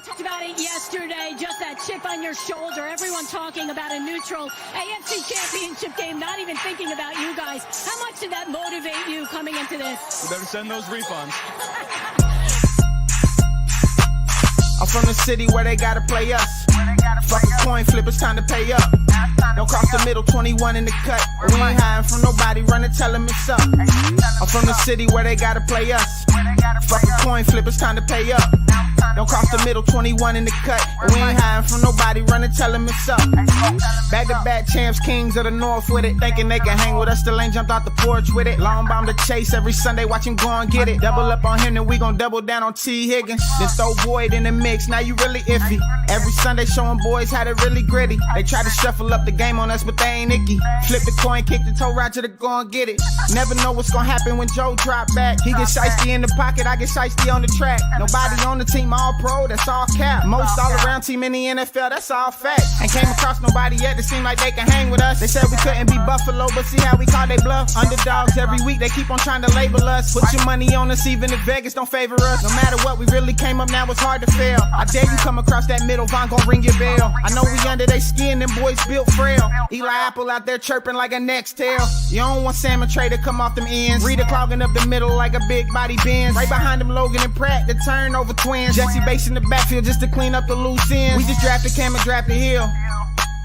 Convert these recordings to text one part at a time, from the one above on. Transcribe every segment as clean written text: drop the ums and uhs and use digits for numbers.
Talked about it yesterday, just that chip on your shoulder. Everyone talking about a neutral AFC Championship game, not even thinking about you guys. How much did that motivate you coming into this? You better send those refunds. I'm from the city where they gotta play us. Fuck a coin flip, it's time to pay up. Don't cross the middle, 21 in the cut. We ain't hiding from nobody, run and tell them it's up. I'm from the city where they gotta play us. Fuck a coin flip, it's time to pay up. Don't cross the middle, 21 in the cut. We ain't hiding from nobody, run and tell them it's up. Back-to-back champs, kings of the north with it. Thinking they can hang with us, still ain't jumped out the porch with it. Long bomb to chase every Sunday, watch him go and get it. Double up on him, then we gon' double down on T. Higgins. Then throw Boyd in the mix, now you really iffy. Every Sunday showing boys how to really gritty. They try to shuffle up the game on us, but they ain't icky. Flip the coin, kick the toe right to the go and get it. Never know what's gonna happen when Joe drop back. He get shiesty in the pocket, I get shiesty on the track. Nobody on the team all pro, that's all cap. Most all around team in the NFL, that's all fact. Ain't came across nobody yet that seem like they can hang with us. They said we couldn't be Buffalo, but see how we call they bluff. Underdogs every week, they keep on trying to label us. Put your money on us, even if Vegas don't favor us. No matter what, we really came up, now it's hard to fail. I dare you come across that middle, Von gon' ring your bell. I know we under they skin, them boys built frail. Eli Apple out there chirping like a next tail. You don't want Salmon Trey to come off them ends. Rita clogging up the middle like a big body Benz. Right behind them Logan and Pratt, the turnover twins. Jesse Bates in the backfield just to clean up the loose ends. We just drafted Cam and drafted Hill.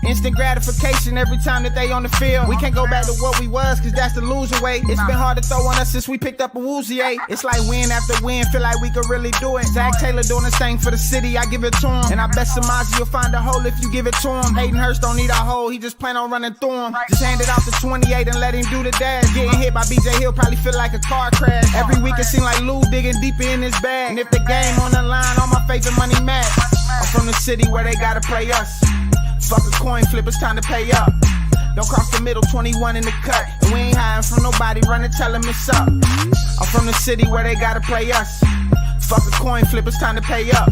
Instant gratification every time that they on the field. We can't go back to what we was, cause that's the loser way. It's been hard to throw on us since we picked up a Woozy. It's like win after win, feel like we could really do it. Zach Taylor doing his thing for the city, I give it to him. And I bet Samaji will find a hole if you give it to him. Hayden Hurst don't need a hole, he just plan on running through him. Just hand it off to 28 and let him do the dash. Getting hit by BJ Hill probably feel like a car crash. Every week it seem like Lou digging deeper in his bag. And if the game on the line, all my faith and money match. I'm from the city where they gotta play us. Fuck a coin flip, it's time to pay up. Don't cross the middle, 21 in the cut. And we ain't hiding from nobody, run and tell them it's up. I'm from the city where they gotta play us. Fuck a coin flip, it's time to pay up.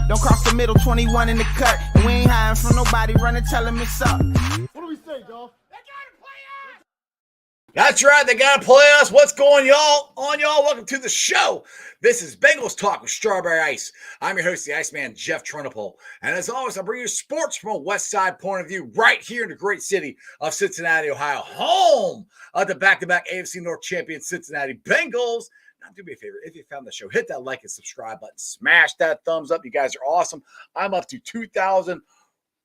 Don't cross the middle, 21 in the cut. And we ain't hiding from nobody, run and tell them it's up. What do we say, Dolph? That's right, they gotta play us. What's going y'all? Welcome to the show. This is Bengals Talk with Strawberry Ice. I'm your host, the Iceman, Jeff Trunapole. And as always, I bring you sports from a West Side point of view right here in the great city of Cincinnati, Ohio, home of the back-to-back AFC North champion Cincinnati Bengals. Now, do me a favor, if you found the show, hit that like and subscribe button. Smash that thumbs up. You guys are awesome. I'm up to 2,000.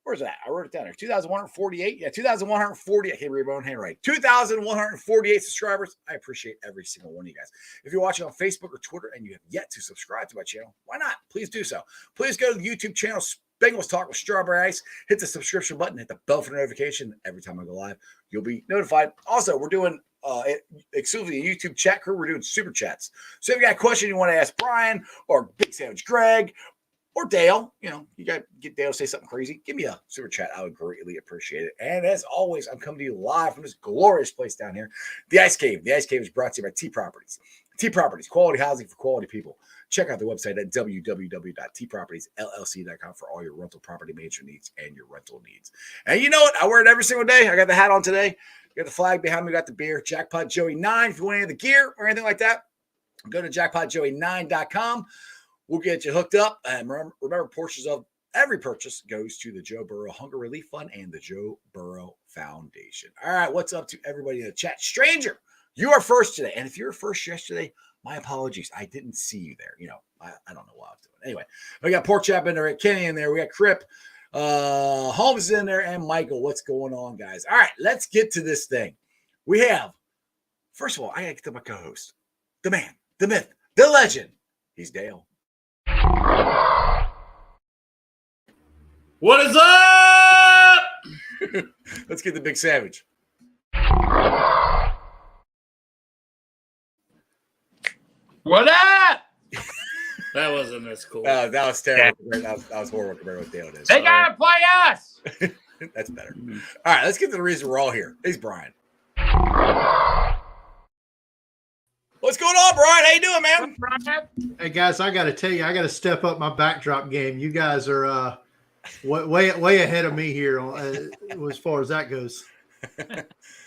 Where's that? I wrote it down here. 2,148. Yeah, 2,140. I can't read my own handwriting. 2,148 subscribers. I appreciate every single one of you guys. If you're watching on Facebook or Twitter and you have yet to subscribe to my channel, why not? Please do so. Please go to the YouTube channel, Bengals Talk with Strawberry Ice. Hit the subscription button. Hit the bell for notification. Every time I go live, you'll be notified. Also, we're doing exclusively a YouTube chat crew. We're doing super chats. So if you got a question you want to ask Brian or Big Sandwich Greg, or Dale, you got to get Dale to say something crazy. Give me a super chat. I would greatly appreciate it. And as always, I'm coming to you live from this glorious place down here, the Ice Cave. The Ice Cave is brought to you by T Properties. T Properties, quality housing for quality people. Check out the website at www.tpropertiesllc.com for all your rental property management needs and your rental needs. And you know what? I wear it every single day. I got the hat on today. Got the flag behind me. Got the beer. Jackpot Joey 9. If you want any of the gear or anything like that, go to jackpotjoey9.com. We'll get you hooked up. And remember, portions of every purchase goes to the Joe Burrow Hunger Relief Fund and the Joe Burrow Foundation. All right, what's up to everybody in the chat? Stranger, you are first today. And if you were first yesterday, my apologies. I didn't see you there. I don't know what I was doing. Anyway, we got Pork Chop in there, Kenny in there. We got Crip, Holmes in there, and Michael. What's going on, guys? All right, let's get to this thing. We have, first of all, I got to get to my co-host, the man, the myth, the legend. He's Dale. What is up? Let's get the Big Savage. What up? That wasn't as cool. That was terrible. That was horrible compared to what Dale is. They gotta play us. That's better. All right, let's get to the reason we're all here. He's Brian. What's going on, Brian? How you doing, man? Hey, guys, I got to tell you, I got to step up my backdrop game. You guys are way ahead of me here as far as that goes.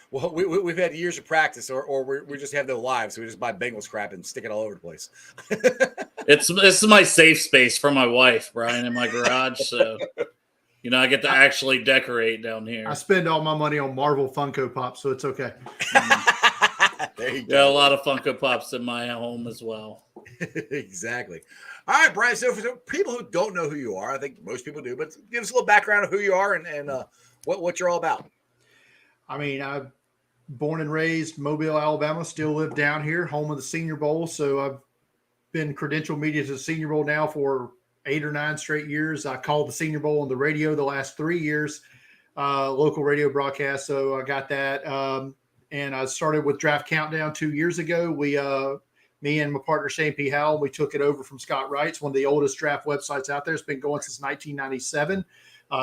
Well, we've had years of practice, or we just have no lives, so we just buy Bengals crap and stick it all over the place. It's my safe space for my wife, Brian, in my garage. So, I get to actually decorate down here. I spend all my money on Marvel Funko Pop, so it's okay. There you Got go. a lot of Funko Pops in my home as well. Exactly. All right, Brian. So for people who don't know who you are, I think most people do, but give us a little background of who you are and what you're all about. I mean, I'm born and raised Mobile, Alabama, still live down here, home of the Senior Bowl. So I've been credentialed media to the Senior Bowl now for 8 or 9 straight years. I called the Senior Bowl on the radio the last 3 years, local radio broadcast. So I got that. And I started with Draft Countdown 2 years ago. Me and my partner Shane P. Howell, we took it over from Scott Wright's, one of the oldest draft websites out there. It's been going since 1997.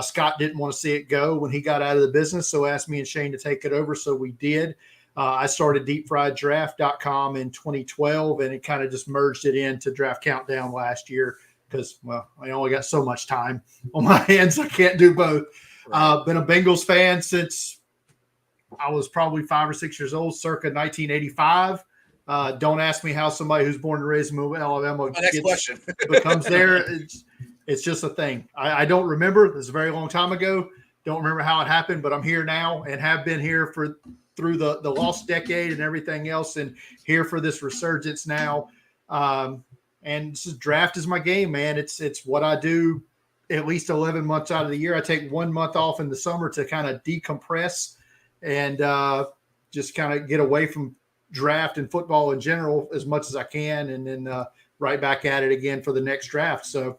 Scott didn't want to see it go when he got out of the business, so asked me and Shane to take it over, so we did. I started deepfrieddraft.com in 2012, and it kind of just merged it into Draft Countdown last year because, well, I only got so much time on my hands. I can't do both. Right. Been a Bengals fan since I was probably 5 or 6 years old, circa 1985. Don't ask me how somebody who's born and raised in Mobile, Alabama becomes there. It's just a thing. I don't remember. It was a very long time ago. Don't remember how it happened, but I'm here now and have been here through the lost decade and everything else, and here for this resurgence now. And draft is my game, man. It's what I do at least 11 months out of the year. I take 1 month off in the summer to kind of decompress and just kind of get away from draft and football in general as much as I can, and then right back at it again for the next draft. So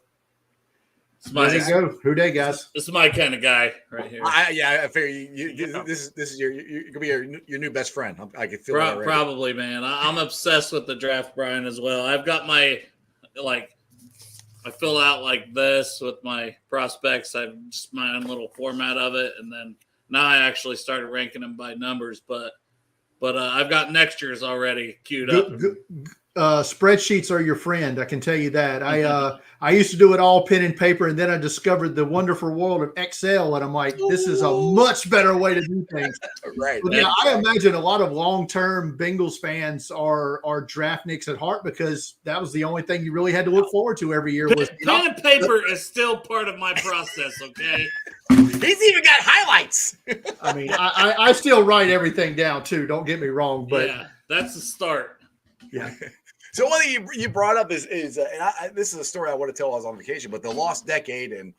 there you go. Who day, guys? This is my kind of guy right here. I figure this is you're gonna be your new best friend. I can feel that already. Probably, man. I'm obsessed with the draft, Brian, as well. I've got I fill out like this with my prospects. I've just my own little format of it, and then now I actually started ranking them by numbers. But I've got next year's already queued up. Spreadsheets are your friend. I can tell you that. I used to do it all pen and paper, and then I discovered the wonderful world of Excel, and I'm like, this is a much better way to do things. Right. But yeah, I imagine a lot of long-term Bengals fans are draftniks at heart because that was the only thing you really had to look forward to every year. Was pen and paper is still part of my process. Okay. He's even got highlights. I mean, I still write everything down too. Don't get me wrong, but yeah, that's the start. Yeah. So one thing you brought up is this is a story I want to tell. I was on vacation, but the lost decade and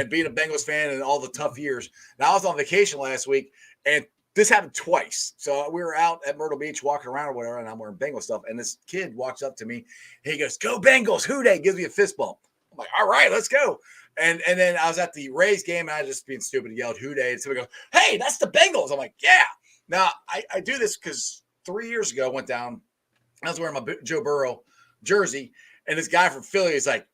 being a Bengals fan and all the tough years. Now I was on vacation last week, and this happened twice. So we were out at Myrtle Beach walking around or whatever, and I'm wearing Bengals stuff. And this kid walks up to me. He goes, "Go Bengals! Who dey?" Gives me a fist bump. I'm like, "All right, let's go." And then I was at the Rays game, and I was just being stupid, yelled "Who dey?" And somebody goes, "Hey, that's the Bengals!" I'm like, "Yeah." Now I do this because 3 years ago I went down. I was wearing my Joe Burrow jersey, and this guy from Philly is like,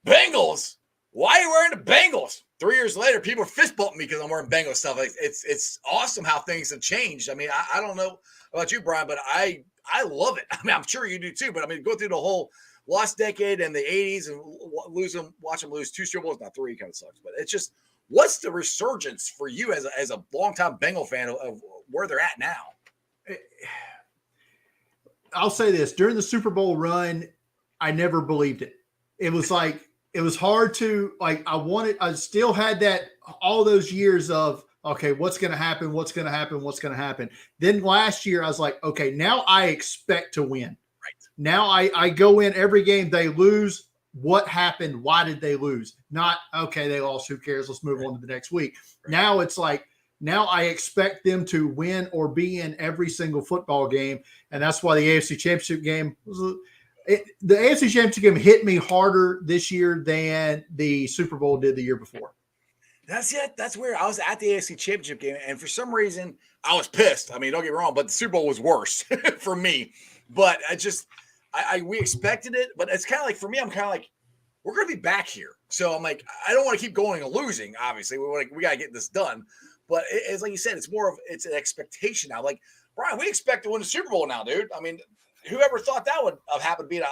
"Bengals? Why are you wearing the Bengals?" 3 years later, people are fist bumping me because I'm wearing Bengals stuff. Like, it's awesome how things have changed. I mean, I don't know about you, Brian, but I love it. I mean, I'm sure you do too. But I mean, go through the whole lost decade and the '80s and watch them lose 2 Super Bowls, not 3, kind of sucks. But it's just, what's the resurgence for you as a longtime Bengal fan of where they're at now? I'll say this: during the Super Bowl run, I never believed it. It was like, it was hard to I still had that all those years of, okay, what's going to happen? What's going to happen? What's going to happen? Then last year I was like, okay, now I expect to win. Right. Now I go in every game, they lose. What happened? Why did they lose? Not, okay, they lost. Who cares? Let's move on to the next week. Right. Now it's like, now I expect them to win or be in every single football game. And that's why the AFC Championship game the AFC Championship game hit me harder this year than the Super Bowl did the year before. That's it. That's where I was at the AFC Championship game, and for some reason I was pissed. I mean, don't get me wrong, but the Super Bowl was worse for me. But we expected it, but it's kind of like, for me, I'm kind of like, we're going to be back here. So I'm like, I don't want to keep going and losing. Obviously, we got to get this done. But it's like you said, it's an expectation now. Like, Brian, we expect to win the Super Bowl now, dude. I mean, whoever thought that would have happened to be a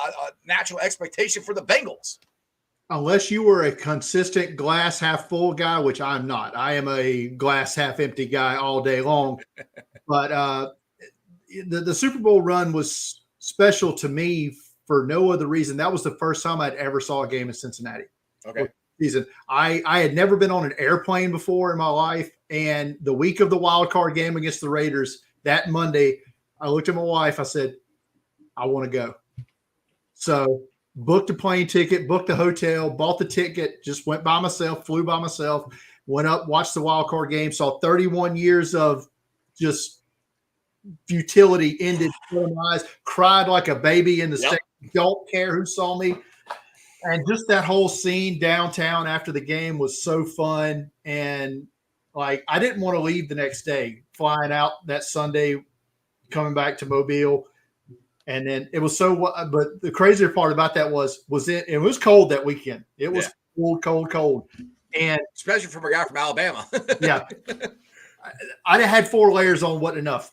natural expectation for the Bengals? Unless you were a consistent glass half full guy, which I'm not. I am a glass half empty guy all day long. But the Super Bowl run was special to me for no other reason. That was the first time I'd ever saw a game in Cincinnati. Okay. Season. I had never been on an airplane before in my life. And the week of the wild card game against the Raiders, that Monday, I looked at my wife. I said, I want to go. So booked a plane ticket, booked a hotel, bought the ticket, just went by myself, flew by myself, went up, watched the wild card game, saw 31 years of just futility ended before my eyes, cried like a baby in the stadium. Don't care who saw me. And just that whole scene downtown after the game was so fun. And like, I didn't want to leave the next day, flying out that Sunday, coming back to Mobile. And then it was but the crazier part about that was it was cold that weekend. It was cold. And especially from a guy from Alabama. Yeah. I had 4 layers on, wasn't enough.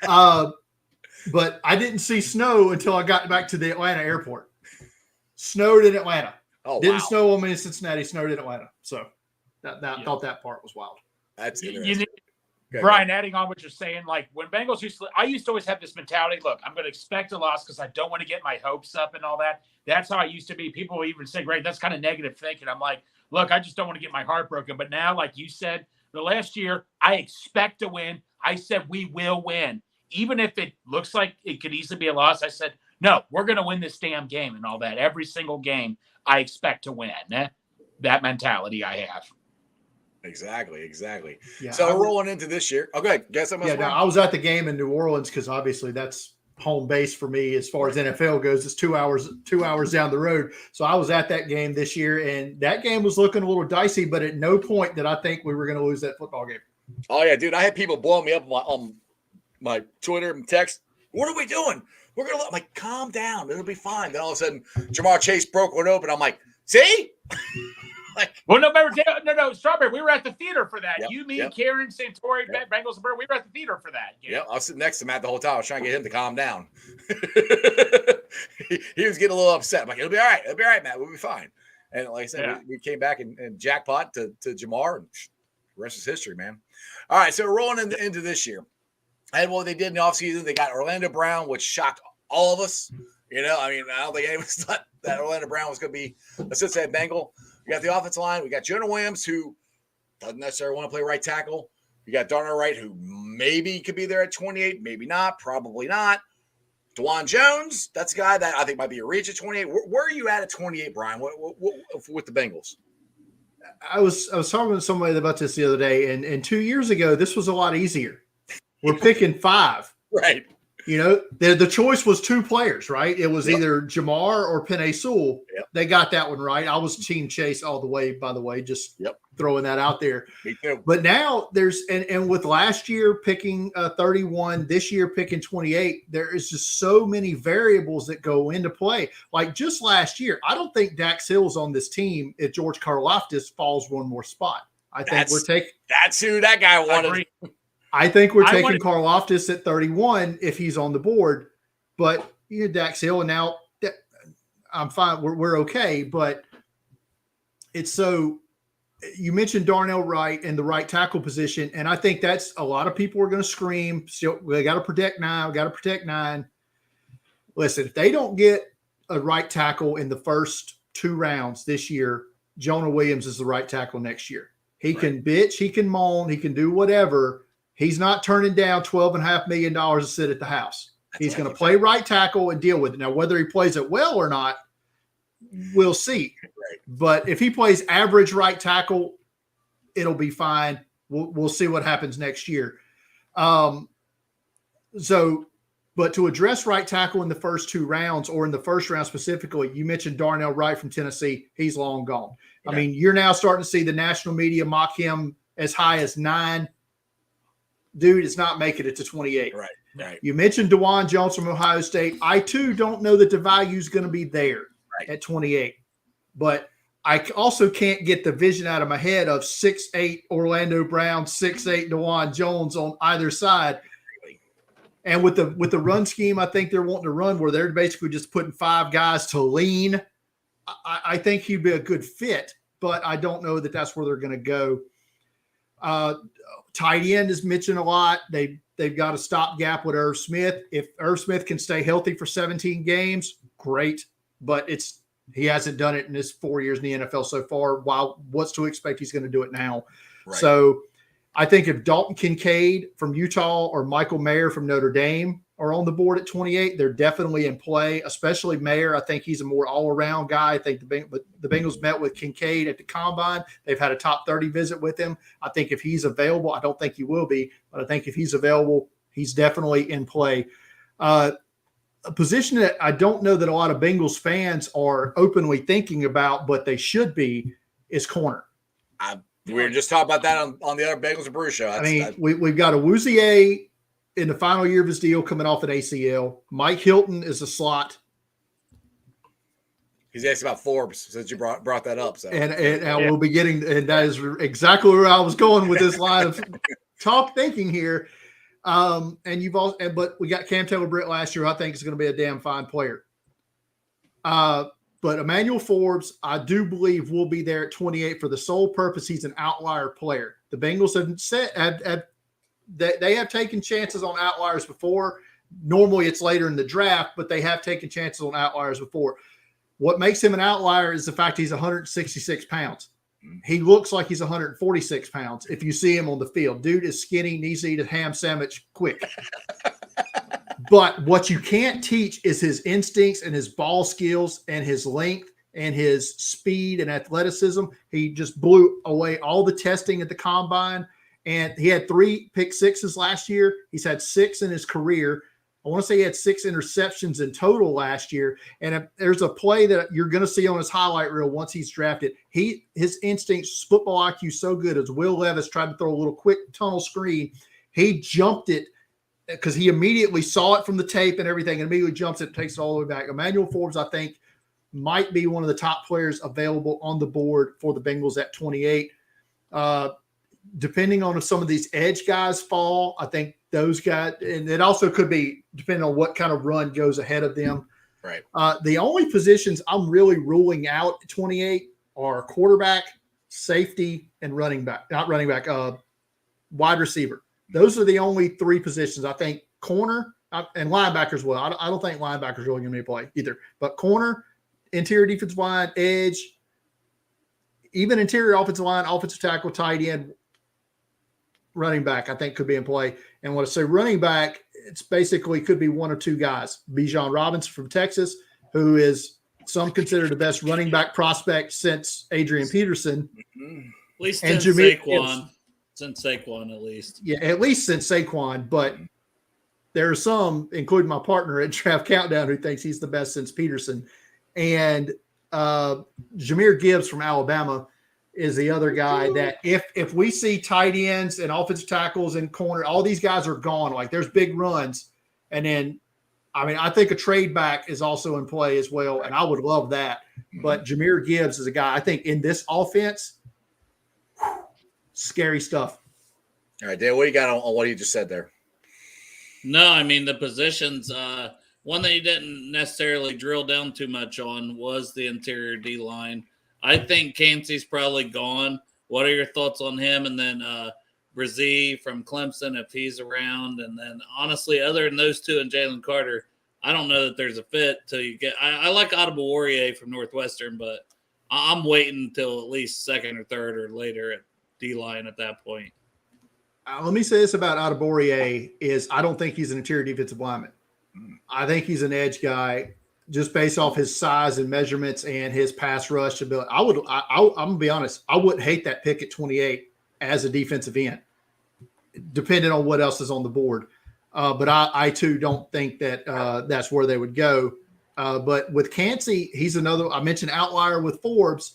But I didn't see snow until I got back to the Atlanta airport. Snowed in Atlanta. Oh, didn't snow on me in Cincinnati. Snowed in Atlanta. So I thought that part was wild. That's Brian, adding on what you're saying, like when Bengals I used to always have this mentality. Look, I'm going to expect a loss because I don't want to get my hopes up and all that. That's how I used to be. People even say, "Great, that's kind of negative thinking." I'm like, look, I just don't want to get my heart broken. But now, like you said, the last year, I expect to win. I said we will win, even if it looks like it could easily be a loss. I said, no, we're going to win this damn game and all that. Every single game, I expect to win. That mentality I have. Exactly. Yeah, so we're rolling into this year. Okay, guess I'm. I was at the game in New Orleans because obviously that's home base for me as far as NFL goes. It's 2 hours down the road. So I was at that game this year, and that game was looking a little dicey. But at no point did I think we were going to lose that football game. Oh yeah, dude! I had people blowing me up on my Twitter and text. What are we doing? We're gonna I'm like, calm down. It'll be fine. Then all of a sudden, Jamar Chase broke one open. I'm like, see. Well, no, Strawberry. We were at the theater for that. Me, Karen, Santori, Bengals, and Bird. We were at the theater for that. Yeah, I was sitting next to Matt the whole time. I was trying to get him to calm down. he was getting a little upset. I'm like, it'll be all right. It'll be all right, Matt. We'll be fine. And like I said, we came back and jackpot to Jamar, and the rest is history, man. All right, so we're rolling into this year. And what they did in the offseason, they got Orlando Brown, which shocked all of us. I don't think anyone thought that Orlando Brown was going to be a Cincinnati Bengal. We got the offensive line. We got Jonah Williams, who doesn't necessarily want to play right tackle. We got Darnell Wright, who maybe could be there at 28, maybe not, probably not. DeJuan Jones, that's a guy that I think might be a reach at 28. Where are you at 28, Brian? What with the Bengals? I was talking to somebody about this the other day, and 2 years ago, this was a lot easier. We're picking 5. Right. The choice was 2 players, right? It was either Jamar or Penei Sewell. Yep. They got that one right. I was Team Chase all the way, by the way, just throwing that out there. Me too. But now there's and with last year picking 31, this year picking 28, there is just so many variables that go into play. Like just last year, I don't think Dax Hill's on this team if George Karlaftis falls one more spot. That's who that guy wanted. I think we're taking Karlaftis at 31 if he's on the board, but Dax Hill, and now I'm fine. We're okay, but it's so. You mentioned Darnell Wright in the right tackle position, and I think that's a lot of people are going to scream. So we got to protect 9. We got to protect 9. Listen, if they don't get a right tackle in the first 2 rounds this year, Jonah Williams is the right tackle next year. He can bitch, he can moan, he can do whatever. He's not turning down $12.5 million to sit at the house. He's going to play right tackle and deal with it. Now, whether he plays it well or not, we'll see. Right. But if he plays average right tackle, it'll be fine. We'll see what happens next year. But to address right tackle in the first 2 rounds, or in the first round specifically, you mentioned Darnell Wright from Tennessee. He's long gone. Yeah. I mean, you're now starting to see the national media mock him as high as 9. Dude is not making it to 28. Right. You mentioned DeJuan Jones from Ohio State. I, too, don't know that the value is going to be there at 28. But I also can't get the vision out of my head of 6'8" Orlando Brown, 6'8" DeJuan Jones on either side. And with the run scheme, I think they're wanting to run where they're basically just putting 5 guys to lean. I think he'd be a good fit, but I don't know that that's where they're going to go. Tight end is mentioned a lot. They've got a stopgap with Irv Smith. If Irv Smith can stay healthy for 17 games, great. But he hasn't done it in his 4 years in the NFL so far. What's to expect he's going to do it now? Right. So I think if Dalton Kincaid from Utah or Michael Mayer from Notre Dame are on the board at 28, they're definitely in play, especially Mayer. I think he's a more all-around guy. I think the Bengals met with Kincaid at the Combine. They've had a top 30 visit with him. I think if he's available, I don't think he will be, but I think if he's available, he's definitely in play. A position that I don't know that a lot of Bengals fans are openly thinking about, but they should be, is corner. We were just talking about that on the other Bengals and Brew show. We've got a Wouzier in the final year of his deal coming off an ACL. Mike Hilton is a slot. He's asked about Forbes since you brought that up. So we'll be getting, and that is exactly where I was going with this line of thinking here. But we got Cam Taylor-Britt last year. I think is going to be a damn fine player. But Emmanuel Forbes, I do believe will be there at 28 for the sole purpose he's an outlier player. The Bengals they have taken chances on outliers before. Normally it's later in the draft, but they have taken chances on outliers before. What makes him an outlier is the fact he's 166 pounds. He looks like he's 146 pounds if you see him on the field. Dude is skinny, needs to eat a ham sandwich quick. But what you can't teach is his instincts and his ball skills and his length and his speed and athleticism. He just blew away all the testing at the Combine. And he had 3 pick sixes last year. He's had 6 in his career. I want to say he had 6 interceptions in total last year. And if there's a play that you're going to see on his highlight reel once he's drafted. His instincts, football IQ so good as Will Levis tried to throw a little quick tunnel screen. He jumped it because he immediately saw it from the tape and everything, and immediately jumps it and takes it all the way back. Emmanuel Forbes, I think, might be one of the top players available on the board for the Bengals at 28. Depending on if some of these edge guys fall, I think those guys, and it also could be depending on what kind of run goes ahead of them. Right. The only positions I'm really ruling out at 28 are quarterback, safety, and running back. Not running back, wide receiver. Those are the only 3 positions. I think corner and linebacker as well. I don't think linebackers really going to be play either. But corner, interior defensive line, edge, even interior offensive line, offensive tackle, tight end, running back, I think could be in play. And when I say running back, it's basically could be 1 or 2 guys. Bijan Robinson from Texas, who is some consider the best running back prospect since Adrian Peterson. At least since Saquon. Since Saquon, at least. Yeah, at least since Saquon. But there are some, including my partner at Draft Countdown, who thinks he's the best since Peterson. And Jahmyr Gibbs from Alabama is the other guy that if we see tight ends and offensive tackles and corner, all these guys are gone. Like there's big runs. And then, I think a trade back is also in play as well. And I would love that. But Jahmyr Gibbs is a guy, I think in this offense, scary stuff. All right, Dale, what do you got on what you just said there? No, the positions, one that you didn't necessarily drill down too much on was the interior D-line. I think Cansey's probably gone. What are your thoughts on him? And then Brzee from Clemson, if he's around. And then, honestly, other than those 2 and Jalen Carter, I don't know that there's a fit till you get – I like Adebawore from Northwestern, but I'm waiting until at least second or third or later at D-line at that point. Let me say this about Adebawore is I don't think he's an interior defensive lineman. I think he's an edge guy. Just based off his size and measurements and his pass rush ability, I'm gonna be honest. I wouldn't hate that pick at 28 as a defensive end, depending on what else is on the board. But I too don't think that that's where they would go. But with Cansey, he's another. I mentioned outlier with Forbes.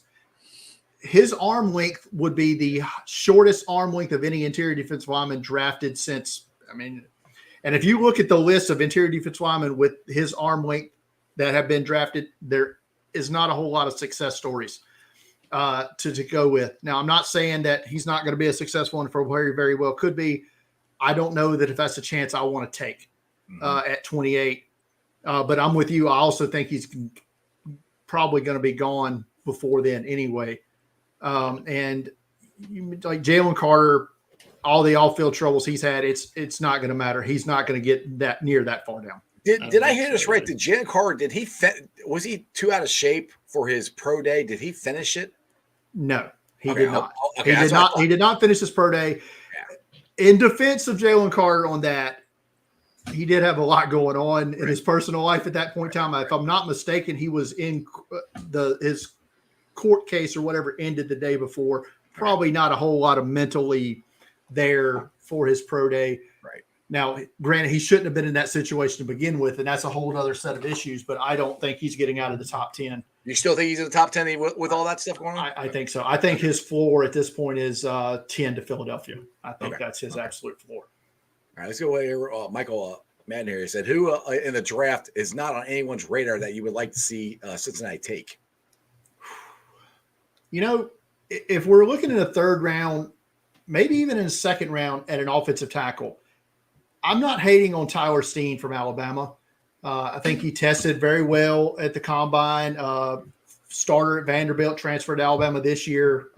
His arm length would be the shortest arm length of any interior defensive lineman drafted since. And if you look at the list of interior defensive linemen with his arm length that have been drafted, there is not a whole lot of success stories to go with. Now, I'm not saying that he's not going to be a successful one for very, very well could be. I don't know that if that's a chance I want to take at 28. But I'm with you. I also think he's probably going to be gone before then anyway. And like Jalen Carter, all the off-field troubles he's had, it's not going to matter. He's not going to get that near that far down. Did I hear this right? Did Jalen Carter, was he too out of shape for his pro day? Did he finish it? No, he did not. Okay, he did not finish his pro day. Yeah. In defense of Jalen Carter on that, he did have a lot going on in his personal life at that point in time. If I'm not mistaken, he was in his court case or whatever ended the day before. Probably not a whole lot of mentally there for his pro day. Right. Now, granted, he shouldn't have been in that situation to begin with, and that's a whole other set of issues, but I don't think he's getting out of the top 10. You still think he's in the top 10 with all that stuff going on? I think so. I think his floor at this point is 10 to Philadelphia. I think that's his absolute floor. All right, let's go here. Michael Madden here said, who in the draft is not on anyone's radar that you would like to see Cincinnati take? If we're looking in a third round, maybe even in a second round at an offensive tackle, I'm not hating on Tyler Steen from Alabama. I think he tested very well at the combine. Starter at Vanderbilt, transferred to Alabama this year,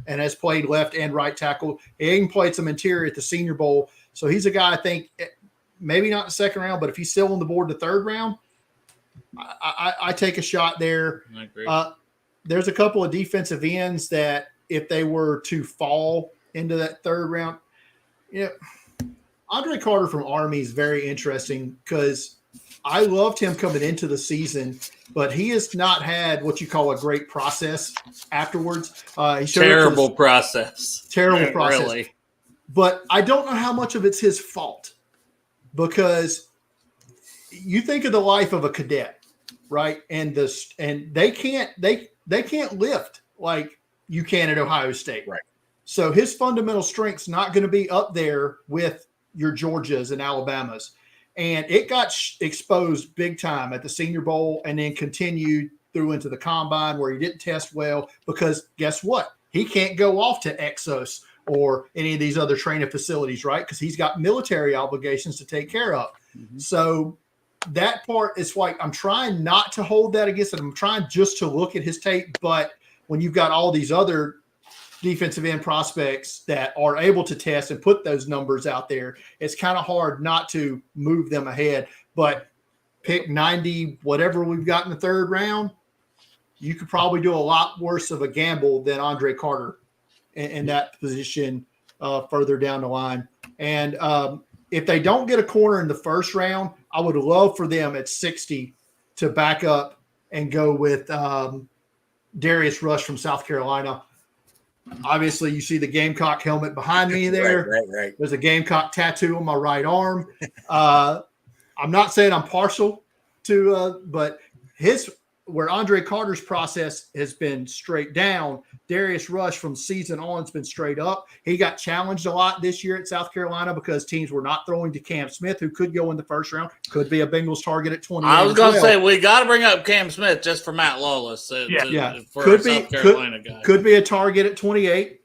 and has played left and right tackle. He even played some interior at the Senior Bowl. So he's a guy I think maybe not in the second round, but if he's still on the board in the third round, I take a shot there. I agree. There's a couple of defensive ends that if they were to fall into that third round, Andre Carter from Army is very interesting because I loved him coming into the season, but he has not had what you call a great process afterwards. Terrible process. Really. But I don't know how much of it's his fault because you think of the life of a cadet, right? And they can't lift like you can at Ohio State. Right. So his fundamental strength's not going to be up there with your Georgias and Alabamas. And it got exposed big time at the Senior Bowl and then continued through into the combine where he didn't test well because guess what? He can't go off to Exos or any of these other training facilities, right? Because he's got military obligations to take care of. Mm-hmm. So that part is like I'm trying not to hold that against him. I'm trying just to look at his tape. But when you've got all these other defensive end prospects that are able to test and put those numbers out there, it's kind of hard not to move them ahead. But pick 90, whatever we've got in the third round, you could probably do a lot worse of a gamble than Andre Carter in that position further down the line. And if they don't get a corner in the first round, I would love for them at 60 to back up and go with Darius Rush from South Carolina. Obviously, you see the Gamecock helmet behind me there. Right. There's a Gamecock tattoo on my right arm. I'm not saying I'm partial to, but where Andre Carter's process has been straight down, Darius Rush from season on has been straight up. He got challenged a lot this year at South Carolina because teams were not throwing to Cam Smith, who could go in the first round, could be a Bengals target at 20. I was going to say, we got to bring up Cam Smith just for Matt Lawless. For could a be, South Carolina guy. Could be a target at 28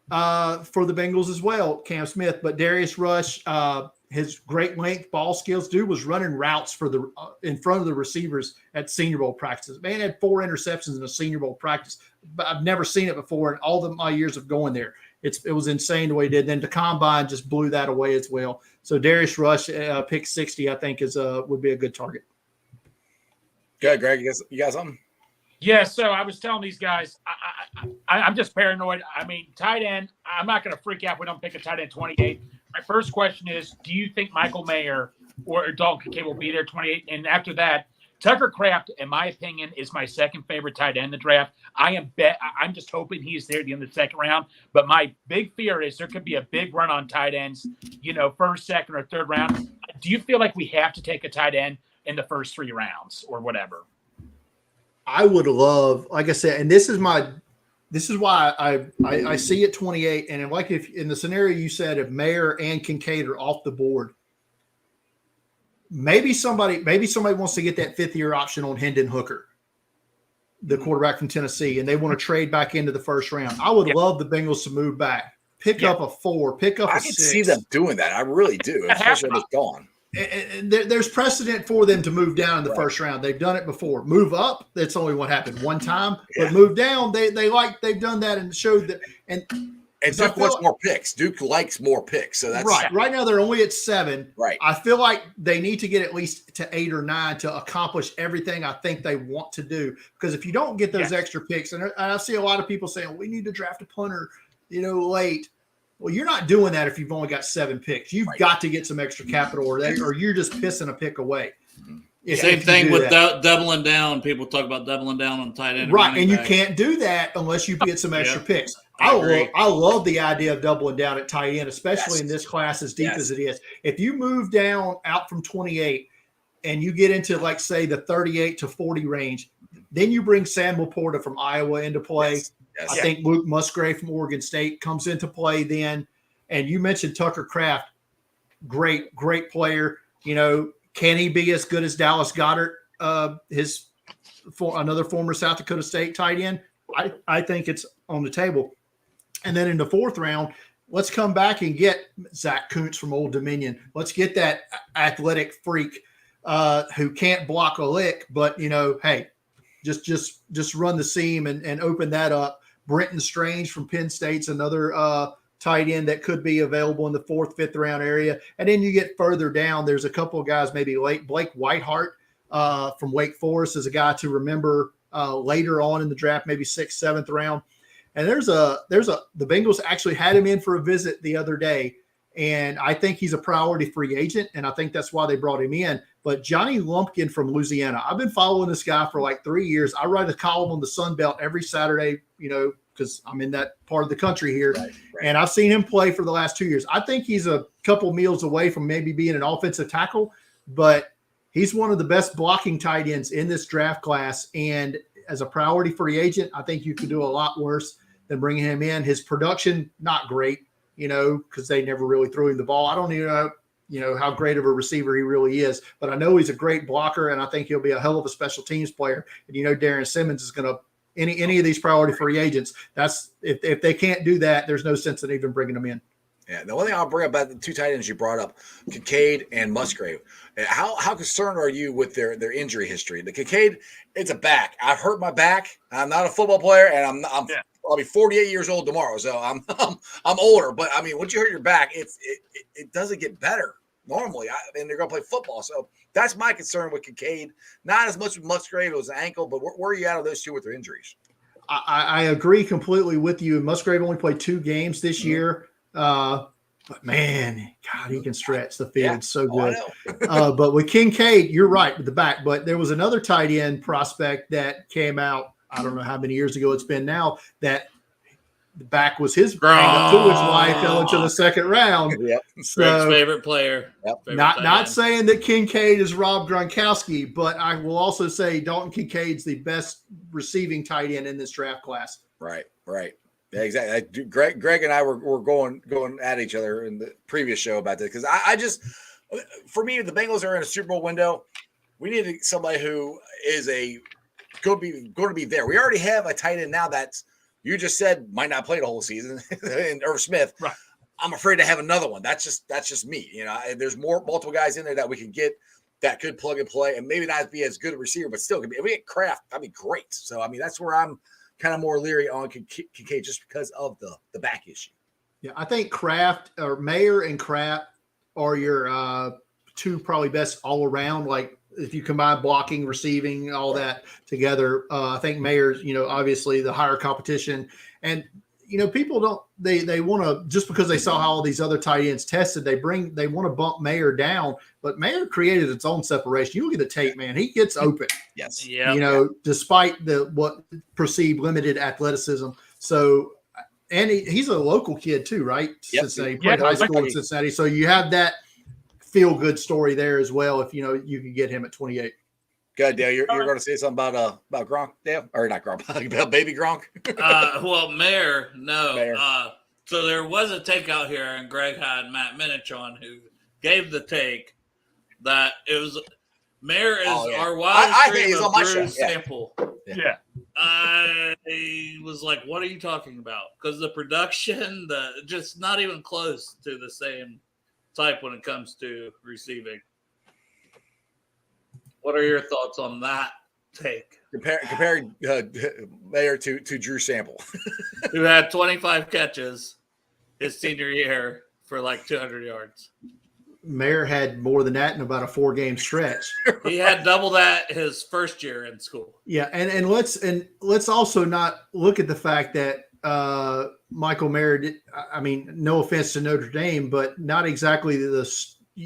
for the Bengals as well, Cam Smith. But Darius Rush, his great length, ball skills, dude was running routes for in front of the receivers at Senior Bowl practices. Man had 4 interceptions in a Senior Bowl practice. But I've never seen it before in all my years of going there. It was insane the way he did. Then the combine just blew that away as well. So Darius Rush, pick 60, I think would be a good target. Good, Greg. You got something? Yeah, so I was telling these guys, I'm just paranoid. I mean, tight end, I'm not going to freak out if we don't pick a tight end 28. My first question is, do you think Michael Mayer or Dalton Kincaid will be there 28? And after that, Tucker Kraft, in my opinion, is my second favorite tight end in the draft. I'm just hoping he's there at the end of the second round. But my big fear is there could be a big run on tight ends, first, second, or third round. Do you feel like we have to take a tight end in the first 3 rounds or whatever? I would love, like I said, and this is why I see it 28. And like if in the scenario you said, if Mayer and Kincaid are off the board, maybe somebody wants to get that 5th-year option on Hendon Hooker, the quarterback from Tennessee, and they want to trade back into the first round. I would love the Bengals to move back, pick up a 4, pick up a 6. I can see them doing that. I really do, especially when it's gone. And there's precedent for them to move down in the first round. They've done it before. Move up, that's only what happened one time. But move down, they've done that and showed that. And And Duke wants more picks. Duke likes more picks. So that's right. Right now they're only at 7. Right. I feel like they need to get at least to 8 or 9 to accomplish everything I think they want to do. Because if you don't get those extra picks, and I see a lot of people saying, we need to draft a punter, late. Well, you're not doing that if you've only got 7 picks. You've got to get some extra capital, or you're just pissing a pick away. Same thing with doubling down. People talk about doubling down on tight end. Right, and you can't do that unless you get some extra picks. I love the idea of doubling down at tight end, especially in this class as deep as it is. If you move down out from 28 and you get into, like, say, the 38 to 40 range, then you bring Sam Laporta from Iowa into play. Yes. I think Luke Musgrave from Oregon State comes into play then. And you mentioned Tucker Kraft, great player. Can he be as good as Dallas Goedert, another former South Dakota State tight end? I think it's on the table. And then in the 4th round, let's come back and get Zach Kuntz from Old Dominion. Let's get that athletic freak who can't block a lick, but, hey, just run the seam and open that up. Brenton Strange from Penn State's another tight end that could be available in the 4th, 5th round area. And then you get further down, there's a couple of guys maybe late. Blake Whiteheart from Wake Forest is a guy to remember later on in the draft, maybe 6th, 7th round. And the Bengals actually had him in for a visit the other day. And I think he's a priority free agent, and I think that's why they brought him in. But Johnny Lumpkin from Louisiana, I've been following this guy for like 3 years. I write a column on the Sun Belt every Saturday, because I'm in that part of the country here. Right. And I've seen him play for the last 2 years. I think he's a couple meals away from maybe being an offensive tackle, but he's one of the best blocking tight ends in this draft class. And as a priority free agent, I think you could do a lot worse than bringing him in. His production, not great. Because they never really threw him the ball. I don't even know, how great of a receiver he really is, but I know he's a great blocker, and I think he'll be a hell of a special teams player. And Darren Simmons is going to any of these priority free agents. That's if they can't do that, there's no sense in even bringing them in. Yeah, the one thing I'll bring up about the 2 tight ends you brought up, Kincaid and Musgrave. How concerned are you with their injury history? The Kincaid, it's a back. I've hurt my back. I'm not a football player, and I'll be 48 years old tomorrow, so I'm older. But I mean, once you hurt your back, it doesn't get better normally. And they're going to play football, so that's my concern with Kincaid. Not as much with Musgrave, it was an ankle, but where are you at of those 2 with their injuries? I agree completely with you. Musgrave only played 2 games this year, but man, God, he can stretch the field so good. But with Kincaid, you're right with the back. But there was another tight end prospect that came out. I don't know how many years ago it's been now, that the back was his hang-up to his wife, fell into the 2nd round. Yep. So, Greg's favorite player. Yep. Not saying that Kincaid is Rob Gronkowski, but I will also say Dalton Kincaid's the best receiving tight end in this draft class. Right. Yeah, exactly. Greg and I were going at each other in the previous show about this, because I just, for me, the Bengals are in a Super Bowl window. We need somebody who is going to be there. We already have a tight end now that's, you just said, might not play the whole season, and Irv Smith. Right. I'm afraid to have another one. That's just me. There's multiple guys in there that we can get that could plug and play, and maybe not be as good a receiver, but still could be. If we get Kraft, that'd be great. So I mean, that's where I'm kind of more leery on Kincaid, just because of the back issue. Yeah, I think Kraft or Mayer and Kraft are your 2 probably best all around. Like, if you combine blocking, receiving, all that together, I think Mayer's, obviously the higher competition. And, people don't, they want to, just because they saw how all these other tight ends tested, they want to bump Mayer down, but Mayer created its own separation. You look at the tape, man, he gets open. Yes. Yeah. Despite what perceived limited athleticism. So, and he's a local kid too, right? Yep. Cincinnati, he played high school in Cincinnati. So you have that feel good story there as well. If you can get him at 28. Good, Dale. You're going to say something about Gronk, Dale, or not Gronk, about baby Gronk? Well, Mayer, no. Mayer. So there was a take out here, and Greg had Matt Minich on, who gave the take that it was Mayer is our wildest dream of Drew Sample. Yeah. I was like, what are you talking about? Because the production, just not even close to the same type when it comes to receiving. What are your thoughts on that take? Comparing Mayer to Drew Sample, who had 25 catches his senior year for like 200 yards. Mayer had more than that in about a 4-game stretch. He had double that his first year in school. Yeah, and let's also not look at the fact that Michael Mayer did, I mean, no offense to Notre Dame, but not exactly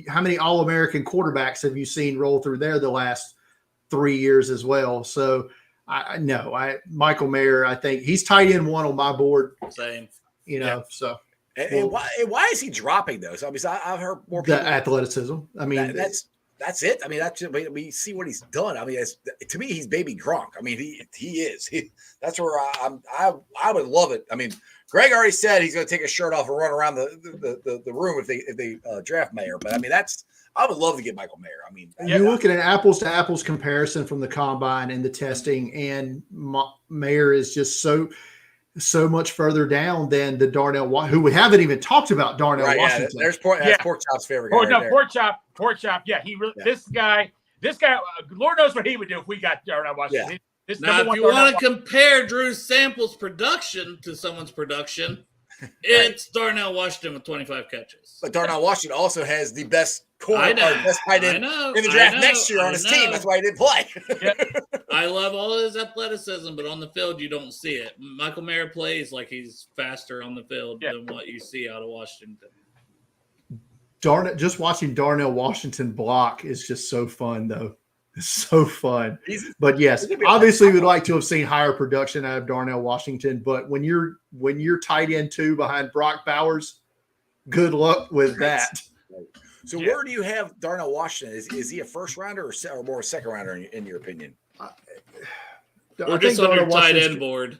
how many All-American quarterbacks have you seen roll through there the last 3 years as well? So Michael Mayer, I think he's tight end 1 on my board. Same. So. And why is he dropping those? I mean, I've heard more people. The athleticism. I mean, that's it. I mean, we see what he's done. I mean, to me, he's baby Gronk. I mean, he is. That's where I would love it. I mean, Greg already said he's going to take his shirt off and run around the room if they draft Mayer. But I mean, I would love to get Michael Mayer. I mean, you're looking at apples to apples comparison from the combine and the testing, and Mayer is just so much further down than the Darnell, who we haven't even talked about. Darnell Washington. Yeah, that's Pork Chop's favorite guy. Pork Chop. Yeah, this guy. Lord knows what he would do if we got Darnell Washington. Yeah. Now, if you want to compare Drew Sample's production to someone's production, it's Darnell Washington with 25 catches. But Darnell Washington also has the best best tight end in the draft next year on his team. That's why he didn't play. I love all his athleticism, but on the field, you don't see it. Michael Mayer plays like he's faster on the field than what you see out of Washington. Just watching Darnell Washington block is just so fun, though. It's so fun. But yes, obviously we'd like to have seen higher production out of Darnell Washington. But when you're tight end 2 behind Brock Bowers, good luck with that. So where do you have Darnell Washington? Is he a first rounder or more a second rounder in your opinion? Or just on your tight end board?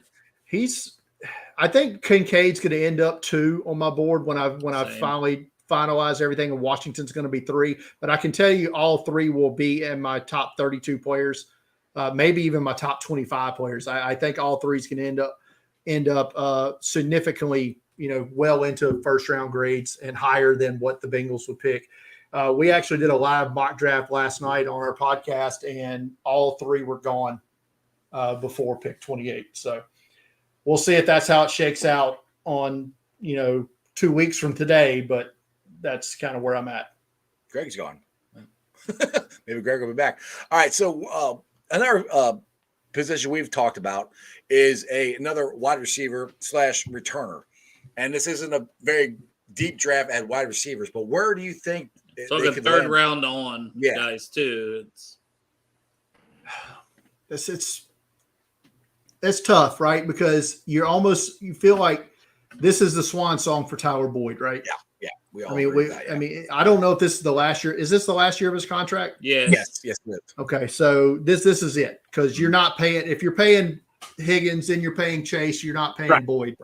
I think Kincaid's going to end up 2 on my board when I finally finalize everything, and Washington's going to be 3. But I can tell you all 3 will be in my top 32 players, maybe even my top 25 players. I think all 3's going to end up significantly, well into first round grades and higher than what the Bengals would pick. We actually did a live mock draft last night on our podcast, and all 3 were gone before pick 28. So we'll see if that's how it shakes out on, 2 weeks from today, but that's kind of where I'm at. Greg's gone. Maybe Greg will be back. All right. So another position we've talked about is another wide receiver / returner. And this isn't a very deep draft at wide receivers, but where do you think so the third round on guys too? It's tough, right? Because you feel like this is the swan song for Tyler Boyd, right? Yeah. I mean, I don't know if this is the last year. Is this the last year of his contract? Yes, it is. Okay, so this is it, because you're not paying. If you're paying Higgins, then you're paying Chase. You're not paying Boyd.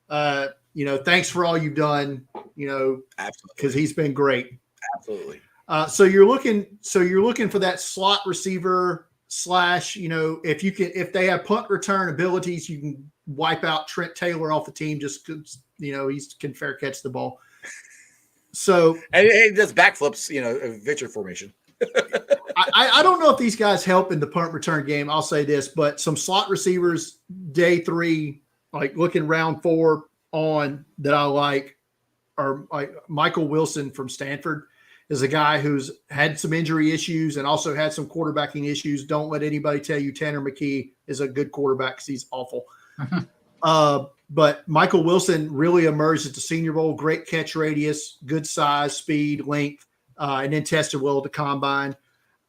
Thanks for all you've done. Absolutely, because he's been great. Absolutely. So you're looking for that slot receiver / if they have punt return abilities, you can wipe out Trent Taylor off the team just because he can fair catch the ball. So and he does backflips, victory formation. I don't know if these guys help in the punt return game. I'll say this, but some slot receivers day 3, like looking round 4 on, that I like are like Michael Wilson from Stanford. Is a guy who's had some injury issues and also had some quarterbacking issues. Don't let anybody tell you Tanner McKee is a good quarterback, because he's awful. But Michael Wilson really emerged at the Senior Bowl. Great catch radius, good size, speed, length, and then tested well at the combine.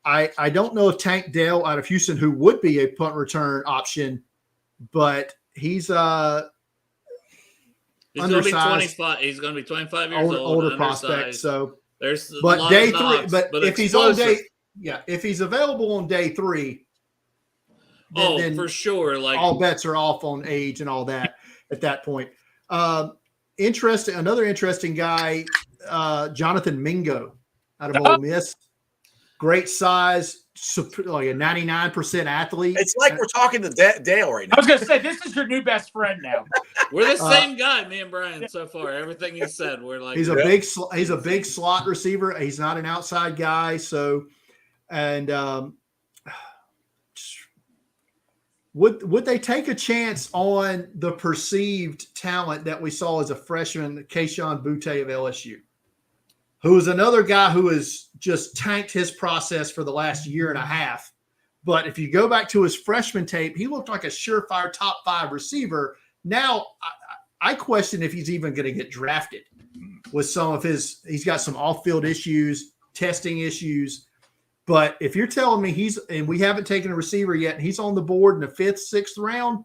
I don't know if Tank Dell out of Houston, who would be a punt return option, but he's going to be 25. He's going to be 25 years old. Older prospect. So there's day 3. But if he's on if he's available on day 3, then for sure, like all bets are off on age and all that at that point. Another interesting guy, Jonathan Mingo out of Ole Miss. Great size, like a 99% athlete. It's like we're talking to Dale right now. I was going to say, this is your new best friend now. We're the same guy, me and Brian, so far. Everything he said, we're like, he's a big slot receiver. He's not an outside guy. So, and Would they take a chance on the perceived talent that we saw as a freshman, Keyshawn Butte of LSU, who is another guy who has just tanked his process for the last year and a half? But if you go back to his freshman tape, he looked like a surefire top 5 receiver. Now, I question if he's even going to get drafted with some of he's got some off-field issues, testing issues. But if you're telling me and we haven't taken a receiver yet, and he's on the board in the 5th, 6th round,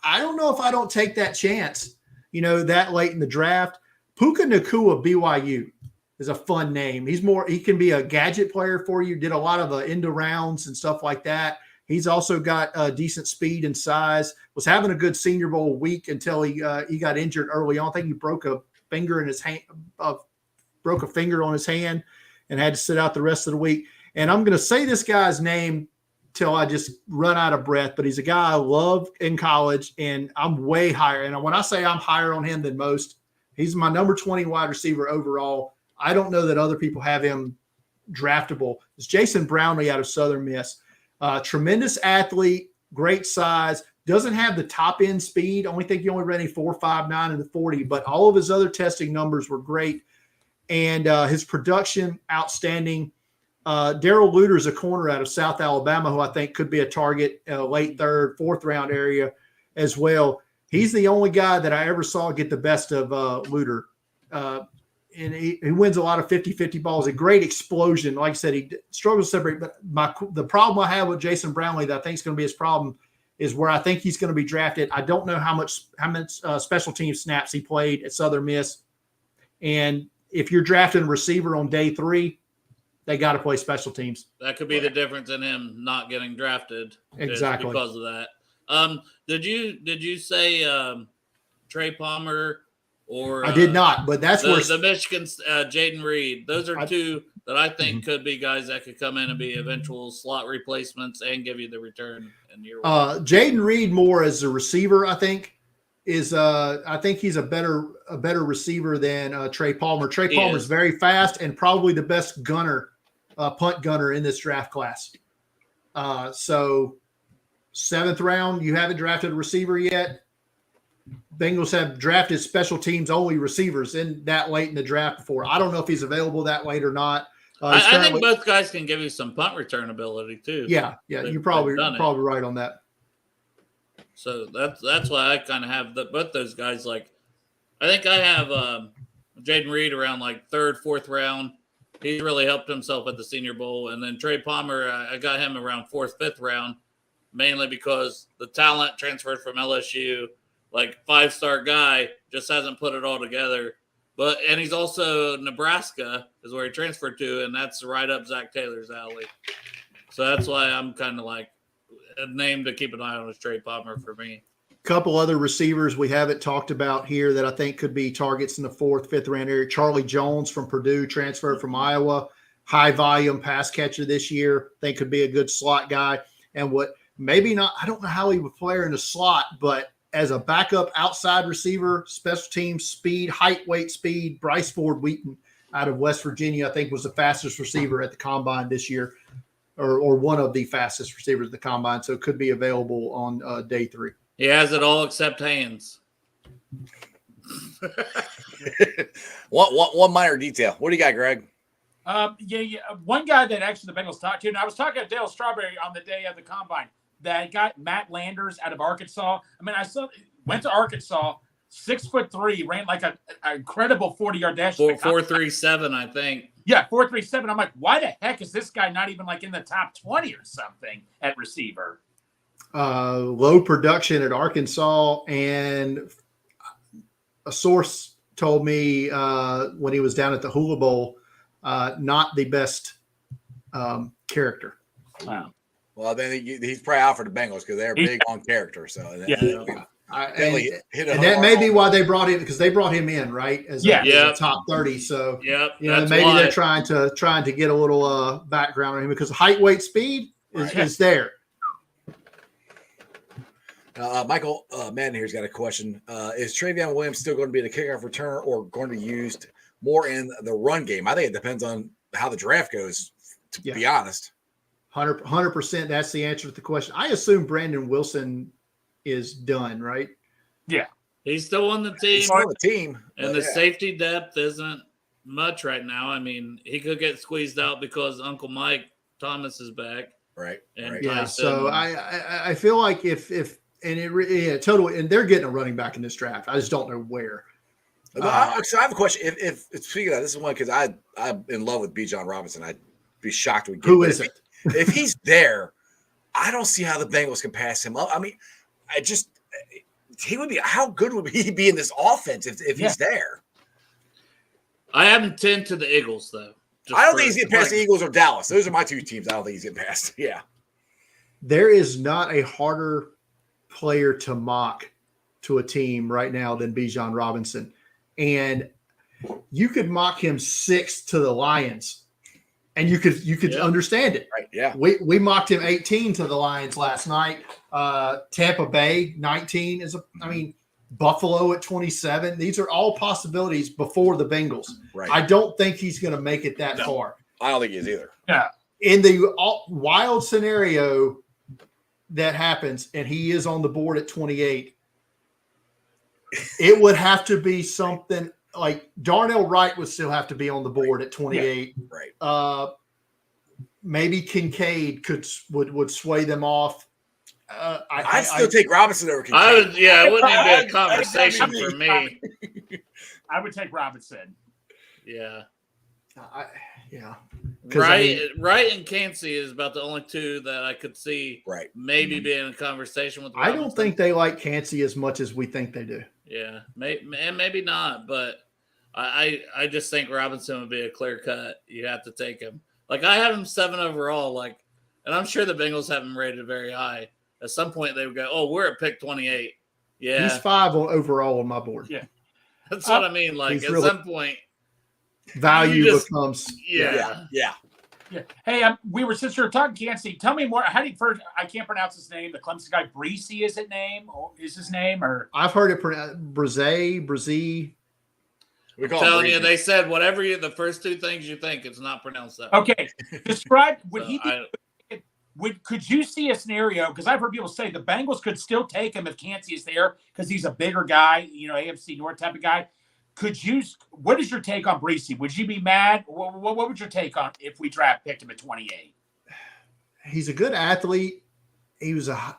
I don't know if I don't take that chance, that late in the draft. Puka Nacua, BYU, is a fun name. He can be a gadget player for you, did a lot of end of rounds and stuff like that. He's also got decent speed and size, was having a good Senior Bowl week until he got injured early on. I think he broke a finger in his hand, broke a finger on his hand, and had to sit out the rest of the week. And I'm going to say this guy's name till I just run out of breath, but he's a guy I love in college, and I'm way higher. And when I say I'm higher on him than most, he's my number 20 wide receiver overall. I don't know that other people have him draftable. It's Jason Brownlee out of Southern Miss. Tremendous athlete, great size, doesn't have the top end speed. Only think he only ran a 4.59 in the 40, but all of his other testing numbers were great. And his production, outstanding. Darrell Luter is a corner out of South Alabama who I think could be a target late 3rd, 4th round area as well. He's the only guy that I ever saw get the best of Luter. And he wins a lot of 50-50 balls, a great explosion. Like I said, he struggles to separate. But the problem I have with Jason Brownlee that I think is going to be his problem is where I think he's going to be drafted. I don't know how much special team snaps he played at Southern Miss. And if you're drafting a receiver on day 3, they got to play special teams. That could be the difference in him not getting drafted. Exactly. Because of that. Did you say Trey Palmer or I did not, but that's where the Michigan Jaden Reed. Those are two that I think could be guys that could come in and be eventual slot replacements and give you the return in year 1. Jaden Reed more as a receiver, I think. I think he's a better receiver than Trey Palmer. Trey Palmer is very fast and probably the best punt gunner in this draft class. So 7th round, you haven't drafted a receiver yet. Bengals have drafted special teams only receivers in that late in the draft before. I don't know if he's available that late or not. I think both guys can give you some punt return ability too. Yeah, you're probably right on that. So that's why I kind of have both those guys. Like, I think I have Jaden Reed around like 3rd, 4th round. He's really helped himself at the Senior Bowl, and then Trey Palmer, I got him around 4th, 5th round, mainly because the talent transferred from LSU, like 5-star guy, just hasn't put it all together. And he's also Nebraska is where he transferred to, and that's right up Zach Taylor's alley. So that's why I'm kind of like a name to keep an eye on is Trey Palmer for me. Couple other receivers we haven't talked about here that I think could be targets in the 4th, 5th round area. Charlie Jones from Purdue, transferred from Iowa, high volume pass catcher this year. I think could be a good slot guy. And maybe not, I don't know how he would play in the slot, but as a backup outside receiver, special teams speed, height, weight, speed, Bryce Ford Wheaton out of West Virginia, I think was the fastest receiver at the combine this year, or one of the fastest receivers at the combine. So it could be available on day 3. He has it all except hands. One minor detail. What do you got, Greg? One guy that actually the Bengals talked to, and I was talking to Dale Strawberry on the day of the combine, that got Matt Landers out of Arkansas. I mean, went to Arkansas, 6'3", ran like an incredible 40-yard dash. 4.37, I think. Yeah, 4.37. I'm like, why the heck is this guy not even like in the top 20 or something at receiver? Low production at Arkansas, and a source told me when he was down at the Hula Bowl, not the best character. Wow. Well, then he's probably out for the Bengals because they're big on character. So and that may be why they brought him, because they brought him in as a top 30. So maybe they're trying to get a little background on him because height, weight, speed is there. Michael Madden here's got a question. Is Travion Williams still going to be the kickoff returner or going to be used more in the run game? I think it depends on how the draft goes, to be honest. 100%. That's the answer to the question. I assume Brandon Wilson is done, right? Yeah. He's still on the team. He's on the team. And the safety depth isn't much right now. I mean, he could get squeezed out because Uncle Mike Thomas is back. Right. And yeah. So I feel like totally. And they're getting a running back in this draft. I just don't know where. So I have a question. If speaking of that, this is one because I'm in love with Bijan Robinson. I'd be shocked if we get who is it? If he's there, I don't see how the Bengals can pass him up. I mean, he would be. How good would he be in this offense if he's there? I have him 10 to the Eagles though. I don't think he's getting past the Eagles or Dallas. Those are my two teams. I don't think he's getting past. Yeah. There is not a harder player to mock to a team right now than Bijan Robinson. And you could mock him 6 to the Lions and you could understand it. Right. Yeah. We mocked him 18 to the Lions last night. Tampa Bay 19 Buffalo at 27. These are all possibilities before the Bengals. Right. I don't think he's going to make it that far. I don't think he is either. Yeah. In the wild scenario that happens and he is on the board at 28, it would have to be something like Darnell Wright would still have to be on the board at 28. Yeah. Right. Maybe Kincaid would sway them off. I'd still take Robinson over Kincaid. It wouldn't even be a conversation for me. I would take Robinson. Yeah. Wright and Cansey is about the only two that I could see maybe being in a conversation with Robinson. I don't think they like Cansey as much as we think they do. Yeah, maybe not, but I just think Robinson would be a clear cut. You have to take him. Like I have him 7 overall, and I'm sure the Bengals have him rated very high. At some point they would go, "Oh, we're at pick 28." Yeah, he's 5 overall on my board. Yeah, that's what I mean. Like at some point, value becomes yeah. Hey, since you're talking Cansey, tell me more. How do you first? I can't pronounce his name. The Clemson guy, Breesy, is his name? Or I've heard it pronounced Brzee. I'm telling you, they said whatever the first two things you think, it's not pronounced that. Okay, describe. Could you see a scenario? Because I've heard people say the Bengals could still take him if Cansey is there because he's a bigger guy, AFC North type of guy. What is your take on Breesy? Would you be mad? What would your take on if we picked him at 28? He's a good athlete. He was a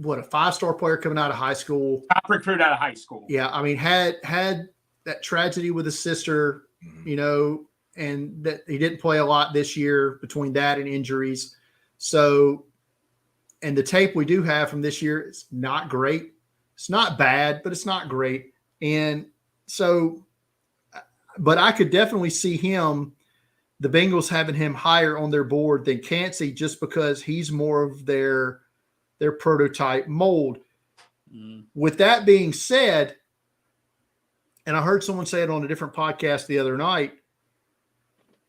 5-star player coming out of high school. Top recruit out of high school. Yeah, I mean, had that tragedy with his sister, and that he didn't play a lot this year between that and injuries. So, and the tape we do have from this year is not great. It's not bad, but it's not great. And so, but I could definitely see the Bengals having him higher on their board than Cansey just because he's more of their prototype mold. With that being said, and I heard someone say it on a different podcast the other night,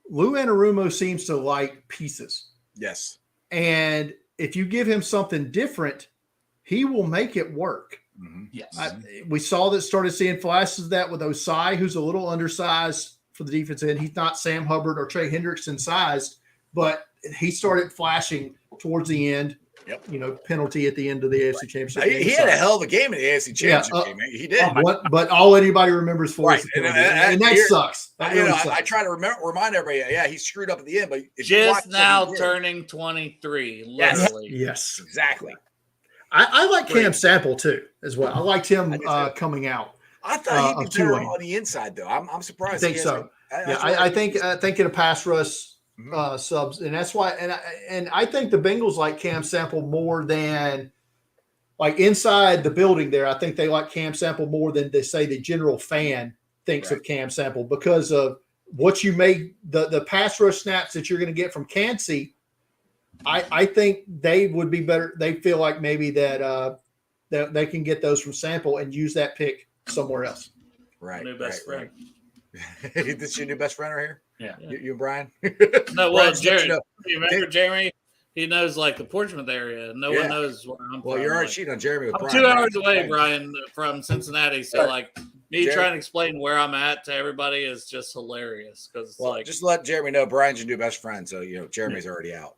Lou Anarumo seems to like pieces. Yes. And if you give him something different, he will make it work. Mm-hmm. Yes. We started seeing flashes of that with Osai, who's a little undersized for the defense end. He's not Sam Hubbard or Trey Hendrickson sized, but he started flashing towards the end. Yep. Penalty at the end of the AFC Championship game. He had a hell of a game in the AFC Championship game. He did. But all anybody remembers for is the penalty. And that sucks. That really sucks. I try to remind everybody, he screwed up at the end, but just now turning 23, literally. Yes. Exactly. I like Cam Sample too, as well. I liked him coming out. I thought he'd be better on the inside, though. I'm surprised. I think so. I think in a pass rush subs, and that's why. And I think the Bengals like Cam Sample more than like inside the building there. I think they like Cam Sample more than they say the general fan thinks of Cam Sample because of what you make the pass rush snaps that you're going to get from Cansey. I think they would be better. They feel like maybe that they can get those from Sample and use that pick somewhere else. Right. New best friend. This is your new best friend right here? Yeah. You and Brian? No, well, Jerry, you remember Jeremy? He knows like the Portsmouth area. No one knows where I'm from. Well, you're already cheating on Jeremy with I'm Brian. 2 hours away, Brian, from Cincinnati. So like me trying to explain where I'm at to everybody is just hilarious. Because just let Jeremy know Brian's your new best friend. So Jeremy's already out.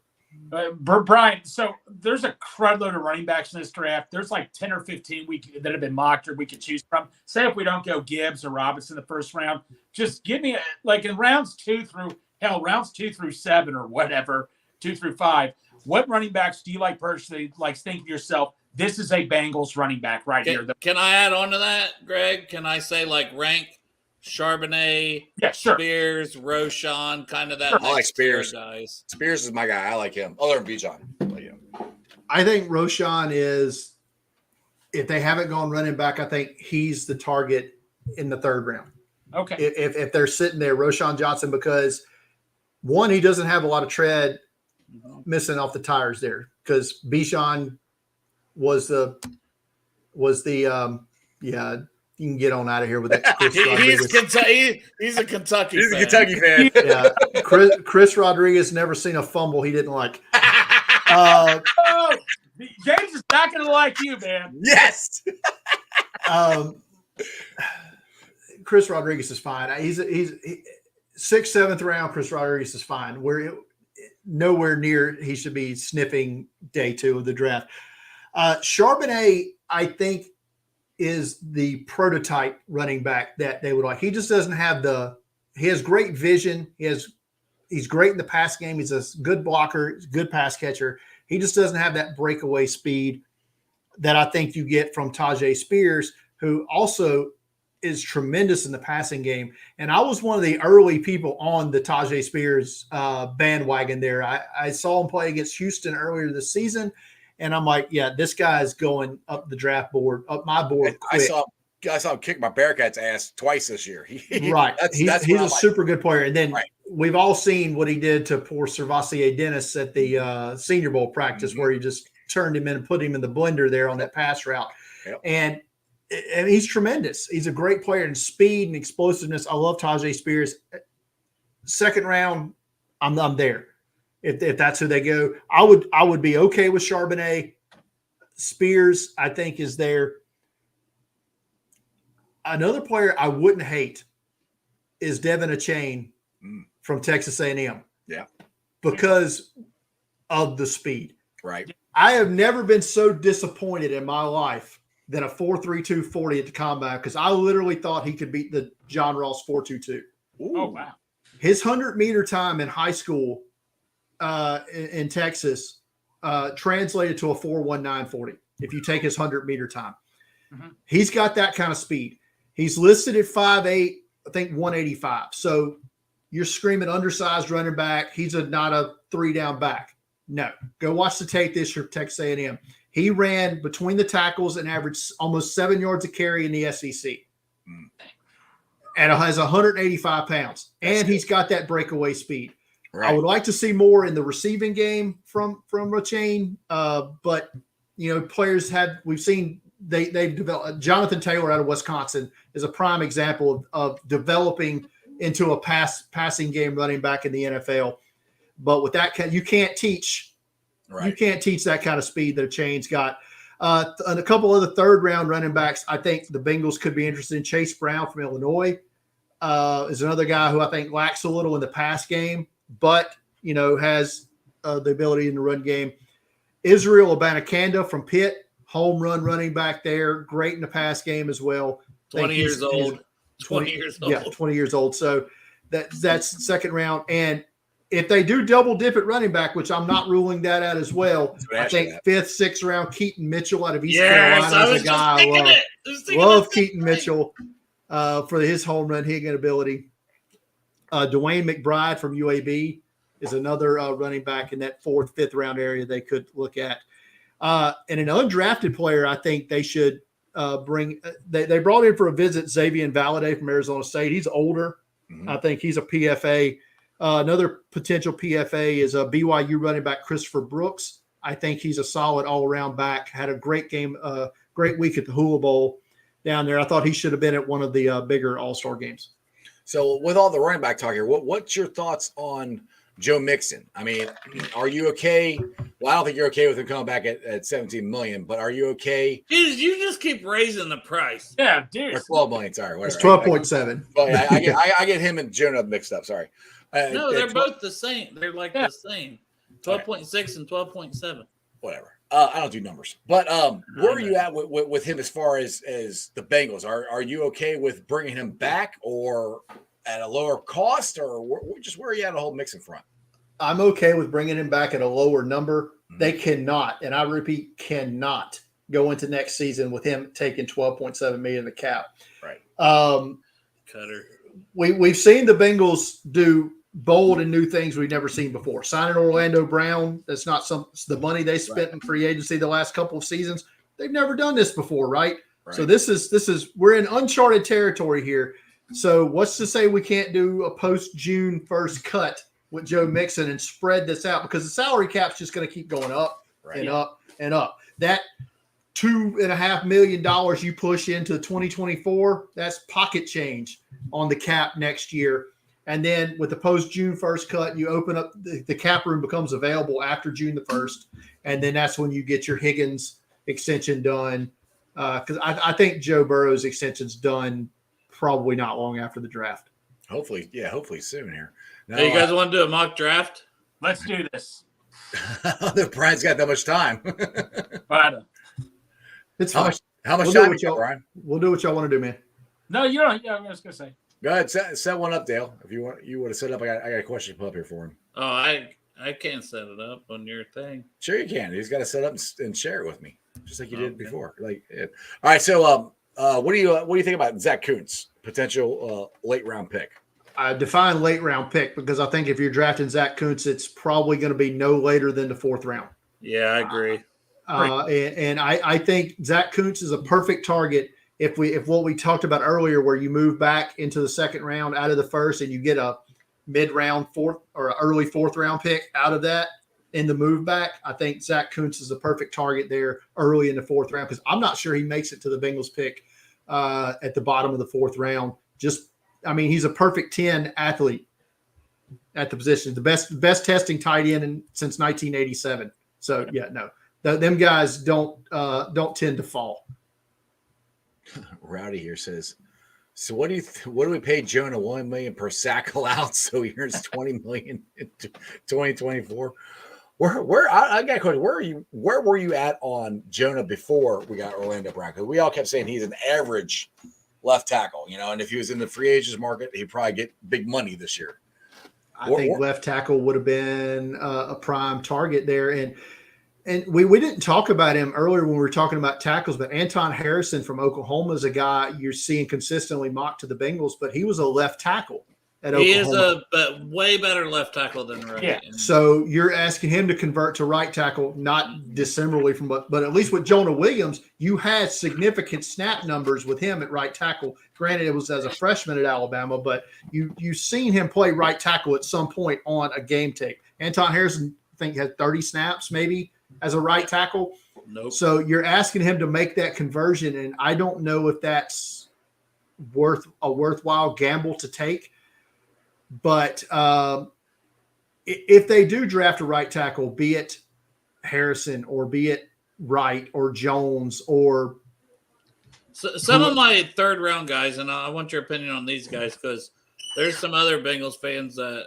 Brian, so there's a crud load of running backs in this draft. There's like 10 or 15 that have been mocked or we could choose from. Say if we don't go Gibbs or Robinson in the first round, just give me like in rounds 2 through 7 or whatever, 2 through 5. What running backs do you like personally? Like think to yourself, this is a Bengals running back here. Can I add on to that, Greg? Can I say like rank Charbonnet, Spears, Roschon, kind of that. Sure. I like Spears. Guys. Spears is my guy. I like him. Other than Bijan. I think Roschon is, if they haven't gone running back, I think he's the target in the 3rd round. Okay. If they're sitting there, Roschon Johnson, because one, he doesn't have a lot of tread missing off the tires there, because Bijan was the you can get on out of here with that. He's a Kentucky He's fan. a Kentucky fan. Yeah. Chris Rodriguez never seen a fumble he didn't like. James is not going to like you, man. Yes. Chris Rodriguez is fine. He's 6th, 7th round. Chris Rodriguez is fine. Nowhere near he should be sniffing day 2 of the draft. Charbonnet, I think, is the prototype running back that they would like. He just doesn't have he has great vision. He's great in the pass game. He's a good blocker, good pass catcher. He just doesn't have that breakaway speed that I think you get from Tajay Spears, who also is tremendous in the passing game. And I was one of the early people on the Tajay Spears bandwagon there. I saw him play against Houston earlier this season, and I'm like, yeah, this guy's going up the draft board, up my board quick. I saw him kick my Bearcats' ass twice this year. Right. He's a super good player. And then we've all seen what he did to poor Servassier Dennis at the Senior Bowl practice, where he just turned him in and put him in the blender there on that pass route. Yep. And he's tremendous. He's a great player in speed and explosiveness. I love Tajay Spears. 2nd round, I'm there. If that's who they go, I would be okay with Charbonnet. Spears, I think, is there. Another player I wouldn't hate is Devin Achane from Texas A&M. Yeah, because of the speed. Right. I have never been so disappointed in my life than a 4.32 40 at the combine, because I literally thought he could beat the John Ross 4.22. Oh wow! His 100-meter time in high school in Texas translated to a 4.19 40 if you take his 100-meter time. He's got that kind of speed. He's listed at 5'8", I think 185. So you're screaming undersized running back. He's not a 3-down back. No. Go watch the tape this year, Texas A&M. He ran between the tackles and averaged almost 7 yards a carry in the SEC. And has 185 pounds. And he's got that breakaway speed. Right. I would like to see more in the receiving game from Achane. But, players we've seen they've developed. Jonathan Taylor out of Wisconsin is a prime example of developing into a passing game running back in the NFL. But with that, you can't teach. Right. You can't teach that kind of speed that Achane's got. And a couple other 3rd-round running backs, I think the Bengals could be interested in. Chase Brown from Illinois is another guy who I think lacks a little in the pass game, but has the ability in the run game. Israel Abanikanda from Pitt, home run running back there, great in the pass game as well. 20 years old. 20 years old. Yeah, 20 years old. So that's 2nd round. And if they do double dip at running back, which I'm not ruling that out as well, I think 5th, 6th round, Keaton Mitchell out of East Carolina is a guy I love Keaton Mitchell for his home run hitting ability. Dwayne McBride from UAB is another running back in that 4th, 5th round area they could look at. And an undrafted player, I think they should bring. They brought in for a visit Xavier Valade from Arizona State. He's older. I think he's a PFA. Another potential PFA is a BYU running back, Christopher Brooks. I think he's a solid all-around back. Had a great game, great week at the Hula Bowl down there. I thought he should have been at one of the bigger all-star games. So with all the running back talk here, what's your thoughts on Joe Mixon? I mean, are you okay? Well, I don't think you're okay with him coming back at $17 million, but are you okay? Dude, you just keep raising the price. Yeah, dude. Or $12 million, sorry. Whatever. It's 12.7. Well, I get him and Jonah mixed up, sorry. No, they're both the same. They're like the same. 12.6 and 12.7. Whatever. I don't do numbers, but where are you at with him as far as the Bengals? Are you okay with bringing him back or at a lower cost, or just where are you at the whole mixing front? I'm okay with bringing him back at a lower number. Mm-hmm. They cannot, and I repeat, cannot go into next season with him taking $12.7 million in the cap. Right. Cutter. We've seen the Bengals do bold and new things we've never seen before. Signing Orlando Brown, that's not the money they spent in free agency the last couple of seasons. They've never done this before, right? So this is we're in uncharted territory here. So what's to say we can't do a post-June 1st cut with Joe Mixon and spread this out, because the salary cap's just going to keep going up and up and up. That $2.5 million you push into 2024, that's pocket change on the cap next year. And then with the post-June 1st cut, you open up the cap room becomes available after June the 1st. And then that's when you get your Higgins extension done. Because I think Joe Burrow's extension's done probably not long after the draft. Hopefully soon here. Now, hey, you guys want to do a mock draft? Let's do this. Brian's got that much time. It's fine. How much time you got, Brian? We'll do what y'all want to do, man. No, you don't. Yeah, I was going to say. Go ahead, set one up, Dale. If you want to set up, I got a question to put up here for him. Oh, I can't set it up on your thing. Sure, you can. He's got to set up and share it with me, just like you did before. All right. So, what do you think about Zach Kuntz, potential late round pick? I define late round pick because I think if you're drafting Zach Kuntz, it's probably going to be no later than the 4th round. Yeah, I agree. And I think Zach Kuntz is a perfect target. If what we talked about earlier, where you move back into the 2nd round out of the 1st and you get a mid-round 4th or early 4th round pick out of that in the move back, I think Zach Kuntz is a perfect target there early in the 4th round, because I'm not sure he makes it to the Bengals pick at the bottom of the 4th round. He's a perfect 10 athlete at the position, the best testing tight end since 1987. So them guys don't tend to fall. Rowdy here says, so what do we pay Jonah $1 million per sack allowance so he earns $20 million in 2024? I got a question. Where were you at on Jonah before we got Orlando Brown? Because we all kept saying he's an average left tackle, and if he was in the free agents market, he'd probably get big money this year. I think left tackle would have been a prime target there. And we didn't talk about him earlier when we were talking about tackles, but Anton Harrison from Oklahoma is a guy you're seeing consistently mocked to the Bengals, but he was a left tackle at Oklahoma. He is a way better left tackle than right. Yeah. So you're asking him to convert to right tackle, not dissimilarly from but at least with Jonah Williams, you had significant snap numbers with him at right tackle. Granted, it was as a freshman at Alabama, but you've seen him play right tackle at some point on a game tape. Anton Harrison, I think, had 30 snaps maybe as a right tackle. Nope. So you're asking him to make that conversion, and I don't know if that's worthwhile gamble to take. But if they do draft a right tackle, be it Harrison or be it Wright or Jones or some of my 3rd round guys, and I want your opinion on these guys because there's some other Bengals fans that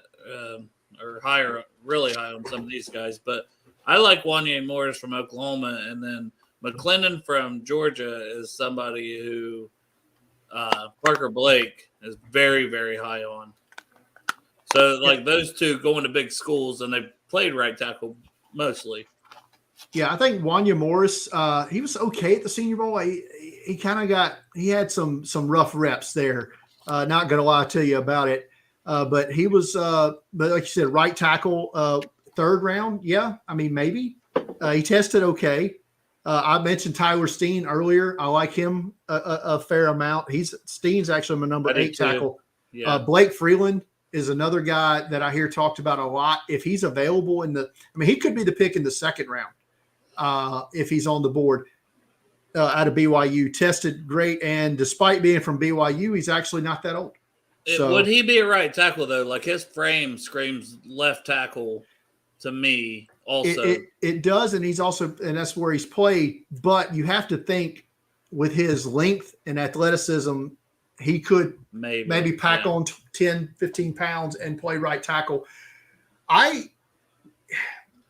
are really high on some of these guys, but I like Wanya Morris from Oklahoma, and then McClendon from Georgia is somebody who Parker Blake is very, very high on. So, those two going to big schools, and they played right tackle mostly. Yeah, I think Wanya Morris, he was okay at the Senior Bowl. He kind of he had some rough reps there. Not going to lie to you about it. But he was, but like you said, right tackle, 3rd round. Yeah, maybe. He tested okay. I mentioned Tyler Steen earlier. I like him a fair amount. Steen's actually my number 8 tackle. Yeah. Blake Freeland is another guy that I hear talked about a lot. If he's available he could be the pick in the 2nd round if he's on the board out of BYU. Tested great, and despite being from BYU, he's actually not that old. Would he be a right tackle, though? His frame screams left tackle to me also. It does, and that's where he's played. But you have to think with his length and athleticism, he could maybe pack on 10, 15 pounds and play right tackle.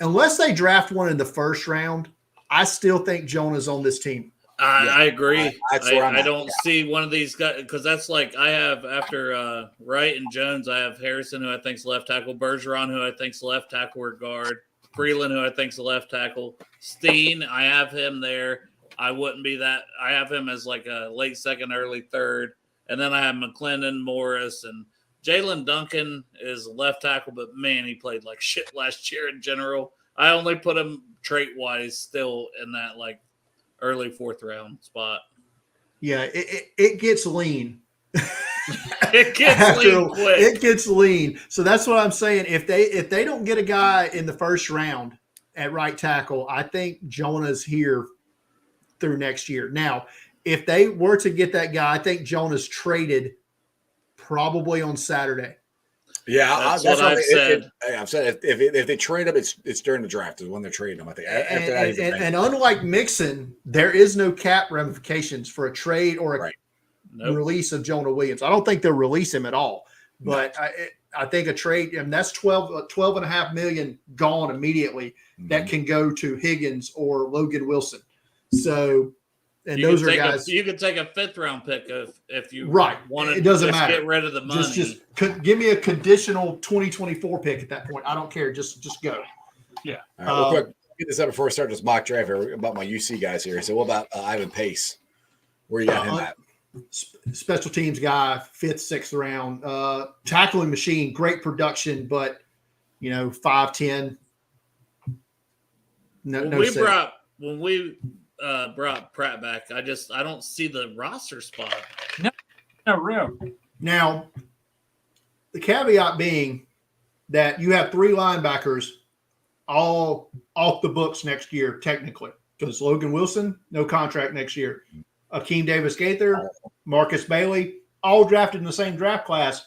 unless they draft one in the first round, I still think Jonah's on this team. I agree. I don't see one of these guys because that's like I have after Wright and Jones, I have Harrison, who I think's left tackle, Bergeron, who I think's left tackle or guard, Freeland, who I think's a left tackle, Steen, I have him there. I wouldn't be that. I have him as like a late second, early third, and then I have McClendon, Morris, and Jalen Duncan is left tackle, but man, he played like shit last year in general. I only put him trait wise still in that like early fourth round spot. Yeah, it gets lean. It gets lean quick. It gets lean. So that's what I'm saying. If they don't get a guy in the first round at right tackle, I think Jonah's here through next year. Now, if they were to get that guy, I think Jonah's traded probably on Saturday. Yeah, that's what I've said. I've said if they trade him, it's during the draft is when they're trading him. I think. And unlike Mixon, there is no cap ramifications for a trade or a release of Jonah Williams. I don't think they'll release him at all. But I think a trade, and that's $12.5 million gone immediately. That can go to Higgins or Logan Wilson. So, and those are guys you could take a 5th round pick if you wanted. It doesn't matter. Get rid of the money. Just give me a conditional 2024 pick at that point. I don't care. Just go. Yeah. All right, real quick, get this up before I start this mock draft here about my UC guys here. So, what about Ivan Pace? Where you got him at? Special teams guy, 5th, 6th round, tackling machine, great production, but 5'10". When we brought Pratt back, I don't see the roster spot. No room. Now, the caveat being that you have 3 linebackers all off the books next year, technically, because Logan Wilson, no contract next year. Akeem Davis-Gaither, Marcus Bailey, all drafted in the same draft class,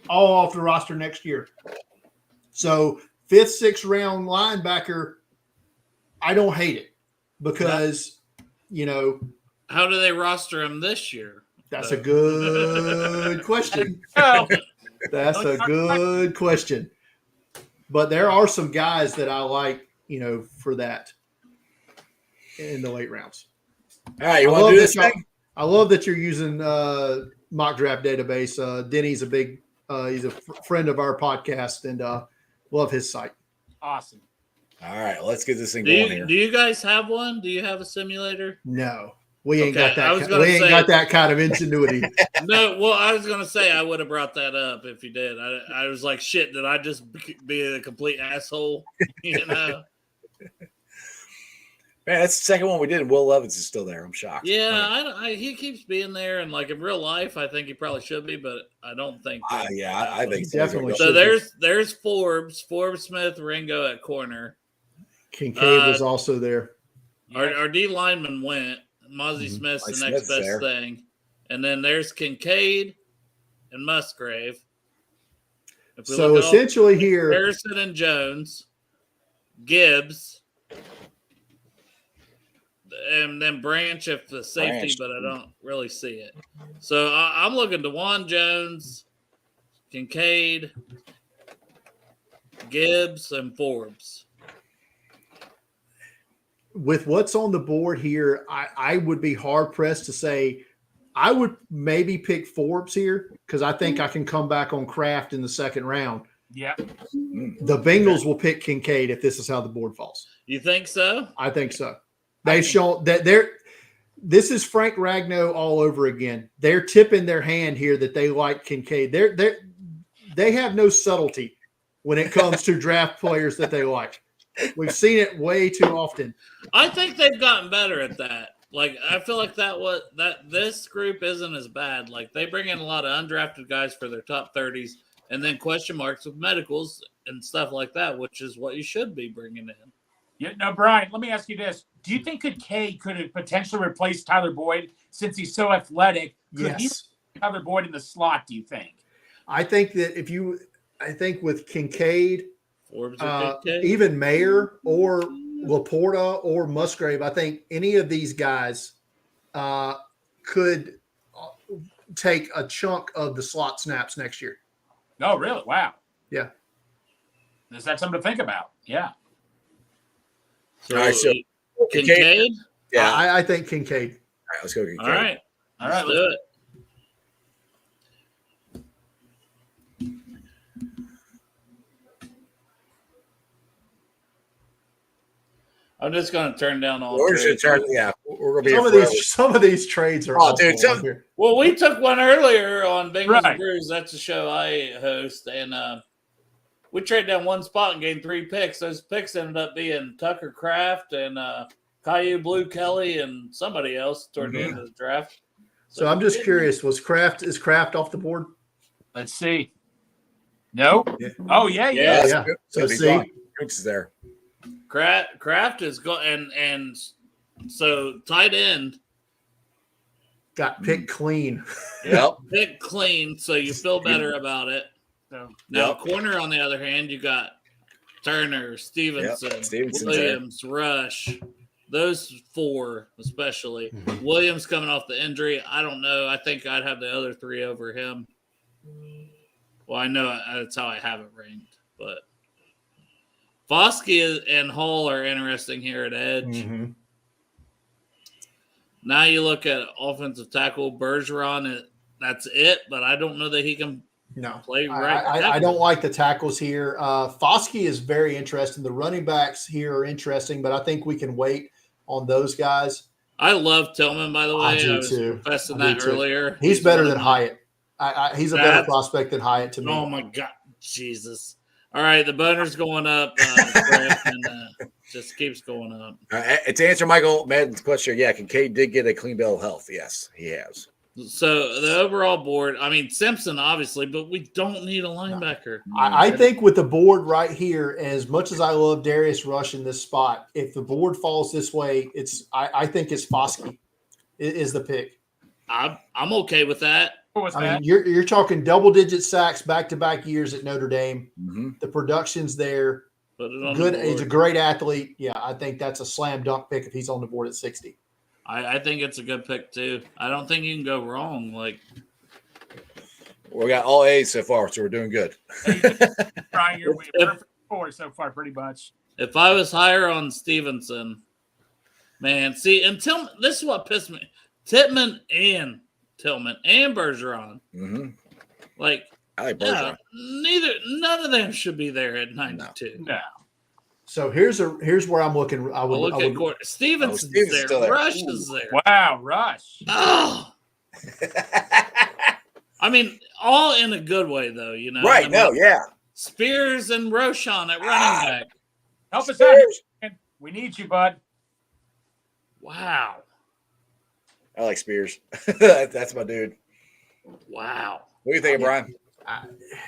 all off the roster next year. So 5th, 6th round linebacker, I don't hate it because, how do they roster him this year? That's a good question. That's a good question. But there are some guys that I like, for that in the late rounds. All right, you want to do this thing? I love that you're using mock draft database. Denny's a big, he's a friend of our podcast, and love his site. Awesome. All right, let's get this thing going here. Do you guys have one? Do you have a simulator? No, we ain't got that. Got that kind of ingenuity. No, well, I was gonna say I would have brought that up if you did. I was like, shit, did I just be a complete asshole? Man, that's the second one we did, and Will Levis is still there. I'm shocked. Yeah, he keeps being there, and like in real life, I think he probably should be, but I don't think. I think definitely. So there's Forbes Smith, Ringo at corner. Kincaid was also there. Our D lineman went. Mozzie Smith's the next best thing, and then there's Kincaid and Musgrave. So essentially here, Harrison and Jones, Gibbs. And then Branch if the safety, but I don't really see it. So I'm looking to Juan Jones, Kincaid, Gibbs, and Forbes. With what's on the board here, I would be hard pressed to say I would maybe pick Forbes here because I think I can come back on Kraft in the 2nd round. Yeah. The Bengals will pick Kincaid if this is how the board falls. You think so? I think so. They've shown that this is Frank Ragnow all over again. They're tipping their hand here that they like Kincaid. They have no subtlety when it comes to draft players that they like. We've seen it way too often. I think they've gotten better at that. Like I feel like this group isn't as bad. Like they bring in a lot of undrafted guys for their top 30s, and then question marks with medicals and stuff like that, which is what you should be bringing in. Yeah, no, Brian, let me ask you this. Do you think Kincaid could have potentially replaced Tyler Boyd since he's so athletic? Could he Tyler Boyd in the slot, do you think? I think that with Kincaid, even Mayer or Laporta or Musgrave, I think any of these guys could take a chunk of the slot snaps next year. Oh, really? Wow. Yeah. Is that something to think about? Yeah. So, All right, so Kincaid? Yeah. I think Kincaid. All right, let's go Kincaid. All right. Let's do it. I'm just going to turn down all trades. We're going to be Some of these trades are dude. Well, we took one earlier on Bengals and Brews. That's a show I host, and we traded down one spot and gained 3 picks. Those picks ended up being Tucker Kraft and Caillou Blue Kelly and somebody else toward the end of the draft. So I'm just curious, is Kraft off the board? Let's see. No. Yeah. Oh yeah. So see, Cooks is there. Kraft is going, and so tight end got picked clean. Yep. pick clean, so you feel better about it. So now corner on the other hand, you got Turner, Stevenson, Williams, Rush. Those 4 especially. Williams coming off the injury. I don't know. I think I'd have the other 3 over him. Well, I know that's how I have it ranked, but Foskey and Hall are interesting here at edge. Now you look at offensive tackle Bergeron. That's it, but I don't know that he can play right. I don't like the tackles here. Foskey is very interesting. The running backs here are interesting, but I think we can wait on those guys. I love Tillman, by the way. I do was too. professing that earlier. He's better than Hyatt. He's a better prospect than Hyatt to me. Oh my God, Jesus! All right, the boner's going up, and just keeps going up. To answer Michael Madden's question, Kincaid did get a clean bill of health. Yes, he has. So the overall board, I mean Simpson, obviously, but we don't need a linebacker. I think with the board right here, as much as I love Darius Rush in this spot, if the board falls this way, I think it's Foskey is the pick. I'm okay with that. I mean, you're talking double-digit sacks back-to-back years at Notre Dame. The production's there. Good. He's a great athlete. Yeah, I think that's a slam dunk pick if he's on the board at 60. I think it's a good pick too. I don't think you can go wrong. Like we got all A's so far, so we're doing good. Trying your way perfect 4 so far, pretty much. If I was higher on Stevenson, man, see, and Tillman, this is what pissed me. Tillman and Bergeron. Like, I like Bergeron. None of them should be there at 92. No. So here's where I'm looking. I would look at Stevenson's there. Rush is there. Wow, Rush. Oh. I mean, all in a good way, though. You know, right? Spears and Roschon at running back. Help us out, man. We need you, bud. Wow. I like Spears. That's my dude. Wow. What do you think, Brian?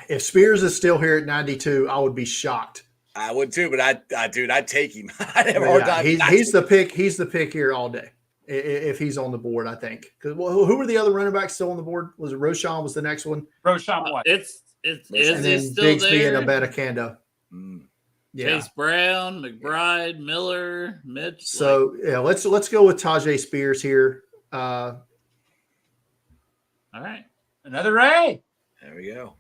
If Spears is still here at 92, I would be shocked. I would too, but I'd take him. He's the pick. He's the pick here all day if he's on the board. I think. Because who were the other running backs still on the board? Was it Roschon? Was the next one? Roschon what? It's and then still Bigsby there? and Abedakanda. Chase Brown, McBride, Miller, Mitch. So let's go with Tajay Spears here. All right, another Ray. There we go.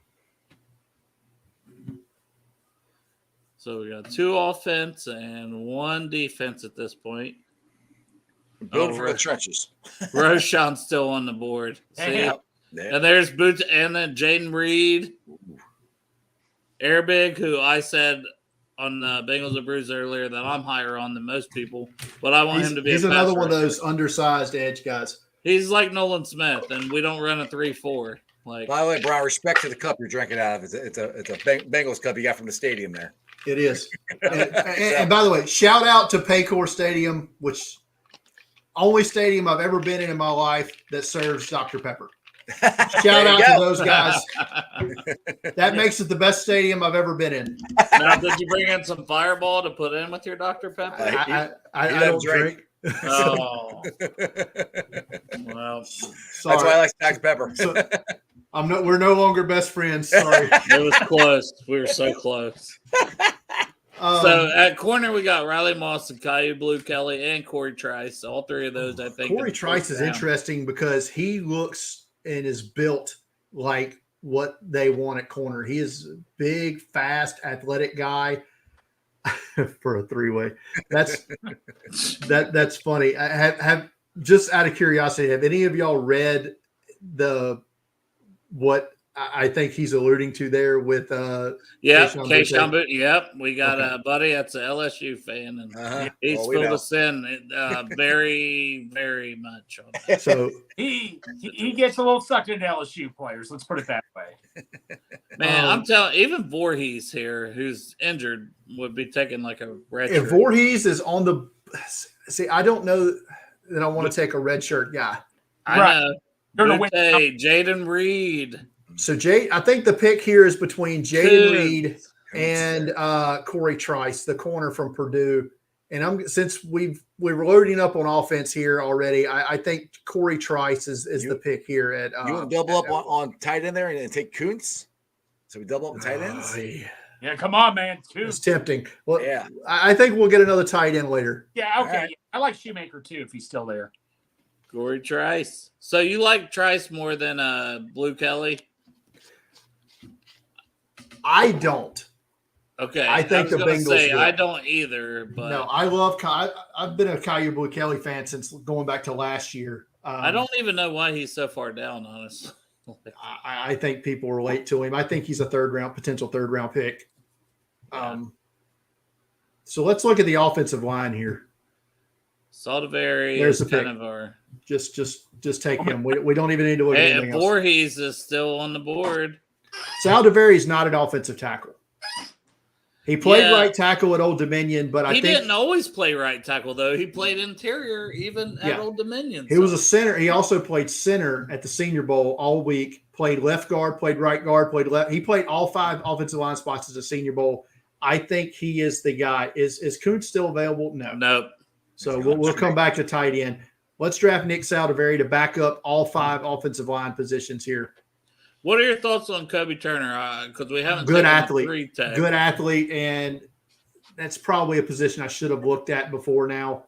So we got 2 offense and 1 defense at this point. Build for the trenches. Roschon's still on the board. See? Yeah. And there's Boots, and then Jaden Reed, Airbig, who I said on Bengals and Brews earlier that I'm higher on than most people, but I want him to be. He's another one of those undersized edge guys. He's like Nolan Smith, and we don't run a 3-4. Like, by the way, Brian, respect to the cup you're drinking out of. It's a Bengals cup you got from the stadium there. It is. and by the way, shout out to Paycor Stadium, which only stadium I've ever been in my life that serves Dr. Pepper. Shout out to those guys. That makes it the best stadium I've ever been in. Now, did you bring in some Fireball to put in with your Dr. Pepper? I don't drink. Oh. Well, sorry. That's why I like Dr. Pepper. We're no longer best friends. Sorry. It was close. We were so close. So at corner, we got Riley Moss and Caillou Blue Kelly and Corey Trice. All 3 of those, I think. Corey Trice is interesting because he looks and is built like what they want at corner. He is a big, fast, athletic guy. for a 3-way. That's funny. I have just out of curiosity, have any of y'all read what I think he's alluding to there with Keyshawn Boutte. Yep, we got a buddy that's an LSU fan, and he's filled us in very, very much on that. So he gets a little sucked into LSU players. Let's put it that way. Man, I'm telling, even Voorhees here, who's injured, would be taking like a red shirt. If Voorhees is on the I don't know that I want to take a red shirt guy. I know. Jaden Reed. So I think the pick here is between Jaden Reed and Corey Trice, the corner from Purdue. And since we're loading up on offense here already, I think Corey Trice is the pick here at. You want to double up on tight end there and take Kuntz? So we double up on tight ends. Yeah, come on, man. It's tempting. Well, yeah, I think we'll get another tight end later. Yeah, okay. Right. I like Shoemaker too if he's still there. Corey Trice. So you like Trice more than Blue Kelly? I don't. Okay. I think the Bengals. I don't either. But no, I love. I've been a Kyle Blue Kelly fan since going back to last year. I don't even know why he's so far down, honestly. I think people relate to him. I think he's a potential third round pick. So let's look at the offensive line here. Saldivari. There's the pick. Just take him. We don't even need to look at anything else. Voorhees is still on the board. Saldivari is not an offensive tackle. He played right tackle at Old Dominion, but he didn't always play right tackle, though. He played interior even at Old Dominion. He was a center. He also played center at the Senior Bowl all week, played left guard, played right guard, played left. He played all 5 offensive line spots as a Senior Bowl. I think he is the guy. Is Kuntz still available? No. Nope. So we'll come back to tight end. Let's draft Nick Saldivari to back up all 5 offensive line positions here. What are your thoughts on Kobe Turner? Because we haven't good athlete, and that's probably a position I should have looked at before now.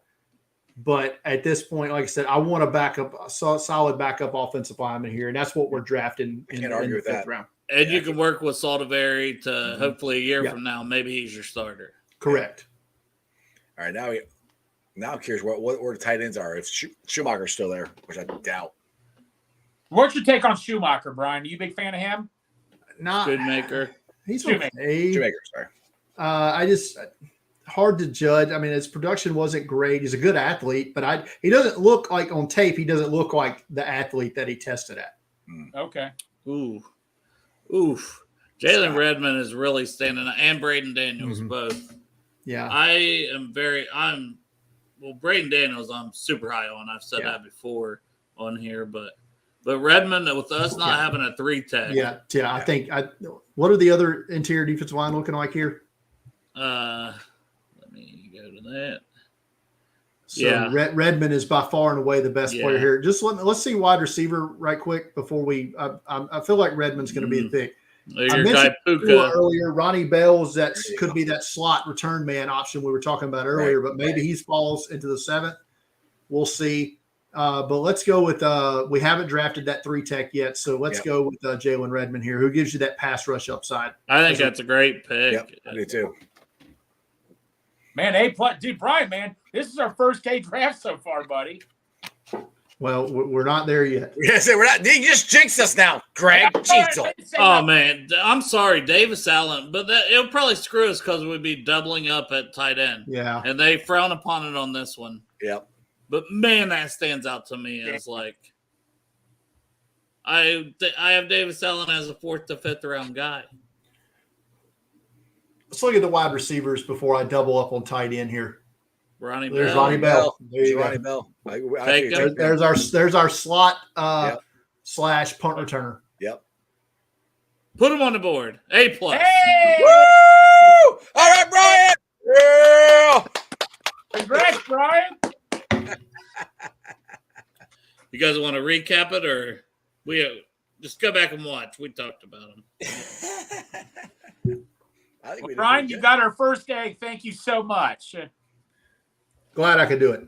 But at this point, like I said, I want a solid backup offensive lineman here, and that's what we're drafting in the 5th round. And you can work with Saldivari to hopefully a year from now, maybe he's your starter. Correct. All right, now I'm curious what the tight ends are. If Schumacher's still there, which I doubt. What's your take on Schumacher, Brian? Are you a big fan of him? Not Shoemaker. He's okay. Shoemaker, sorry. Hard to judge. I mean, his production wasn't great. He's a good athlete, but he doesn't look like on tape. He doesn't look like the athlete that he tested at. Okay. Oof. Jalen Redmond is really standing out, and Braden Daniels both. Yeah. Braden Daniels I'm super high on. I've said that before on here, but Redmond, with us not having a 3 tech. Yeah. I think what are the other interior defensive line looking like here? Let me go to that. So Redmond is by far and away the best player here. Just let's see wide receiver right quick before we. I feel like Redmond's going to be the pick. Your guy Puka earlier, Ronnie Bells. That could be that slot return man option we were talking about earlier, but maybe he falls into the 7th. We'll see. But let's go with we haven't drafted that 3 tech yet, so let's go with Jalen Redmond here, who gives you that pass rush upside. I think that's a great pick. Yep, I do too. Man, dude, Brian, man, this is our first K draft so far, buddy. Well, we're not there yet. Yeah, we're not. You just jinxed us now, Greg. Oh man, I'm sorry, Davis Allen, but it'll probably screw us because we'd be doubling up at tight end. Yeah, and they frown upon it on this one. Yep. But man, that stands out to me as like I have Davis Allen as a 4th to 5th round guy. Let's look at the wide receivers before I double up on tight end here. Ronnie There's Bell. Ronnie Bell. There's Ronnie Bell. There's our slot / punt returner. Yep. Put him on the board. A+. Hey! Woo! All right, Brian. Yeah! Congrats, Brian. You guys want to recap it, or we just go back and watch? We talked about them. Brian, you got our first egg. Thank you so much. Glad I could do it.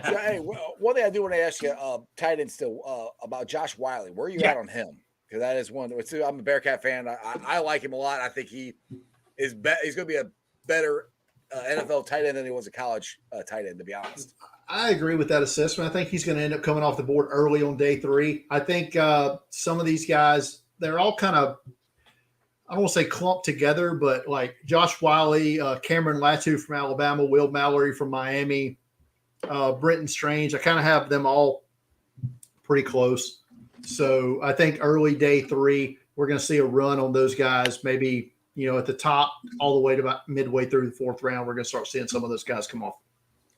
So, hey, one thing I do want to ask you, tight end still, about Josh Wiley. Where are you at on him? Because that is one. I'm a Bearcat fan. I like him a lot. I think he is. He's going to be a better NFL tight end than he was a college tight end, to be honest. I agree with that assessment. I think he's going to end up coming off the board early on day 3. I think some of these guys, they're all kind of, I don't want to say clumped together, but like Josh Wiley, Cameron Latu from Alabama, Will Mallory from Miami, Brenton Strange. I kind of have them all pretty close. So I think early day 3, we're going to see a run on those guys. Maybe, at the top all the way to about midway through the 4th round, we're going to start seeing some of those guys come off.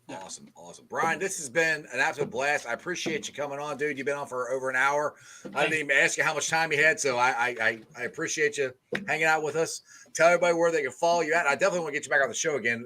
Awesome. Brian, this has been an absolute blast. I appreciate you coming on, dude. You've been on for over an hour. I didn't even ask you how much time you had, so I appreciate you hanging out with us. Tell everybody where they can follow you at. I definitely want to get you back on the show again.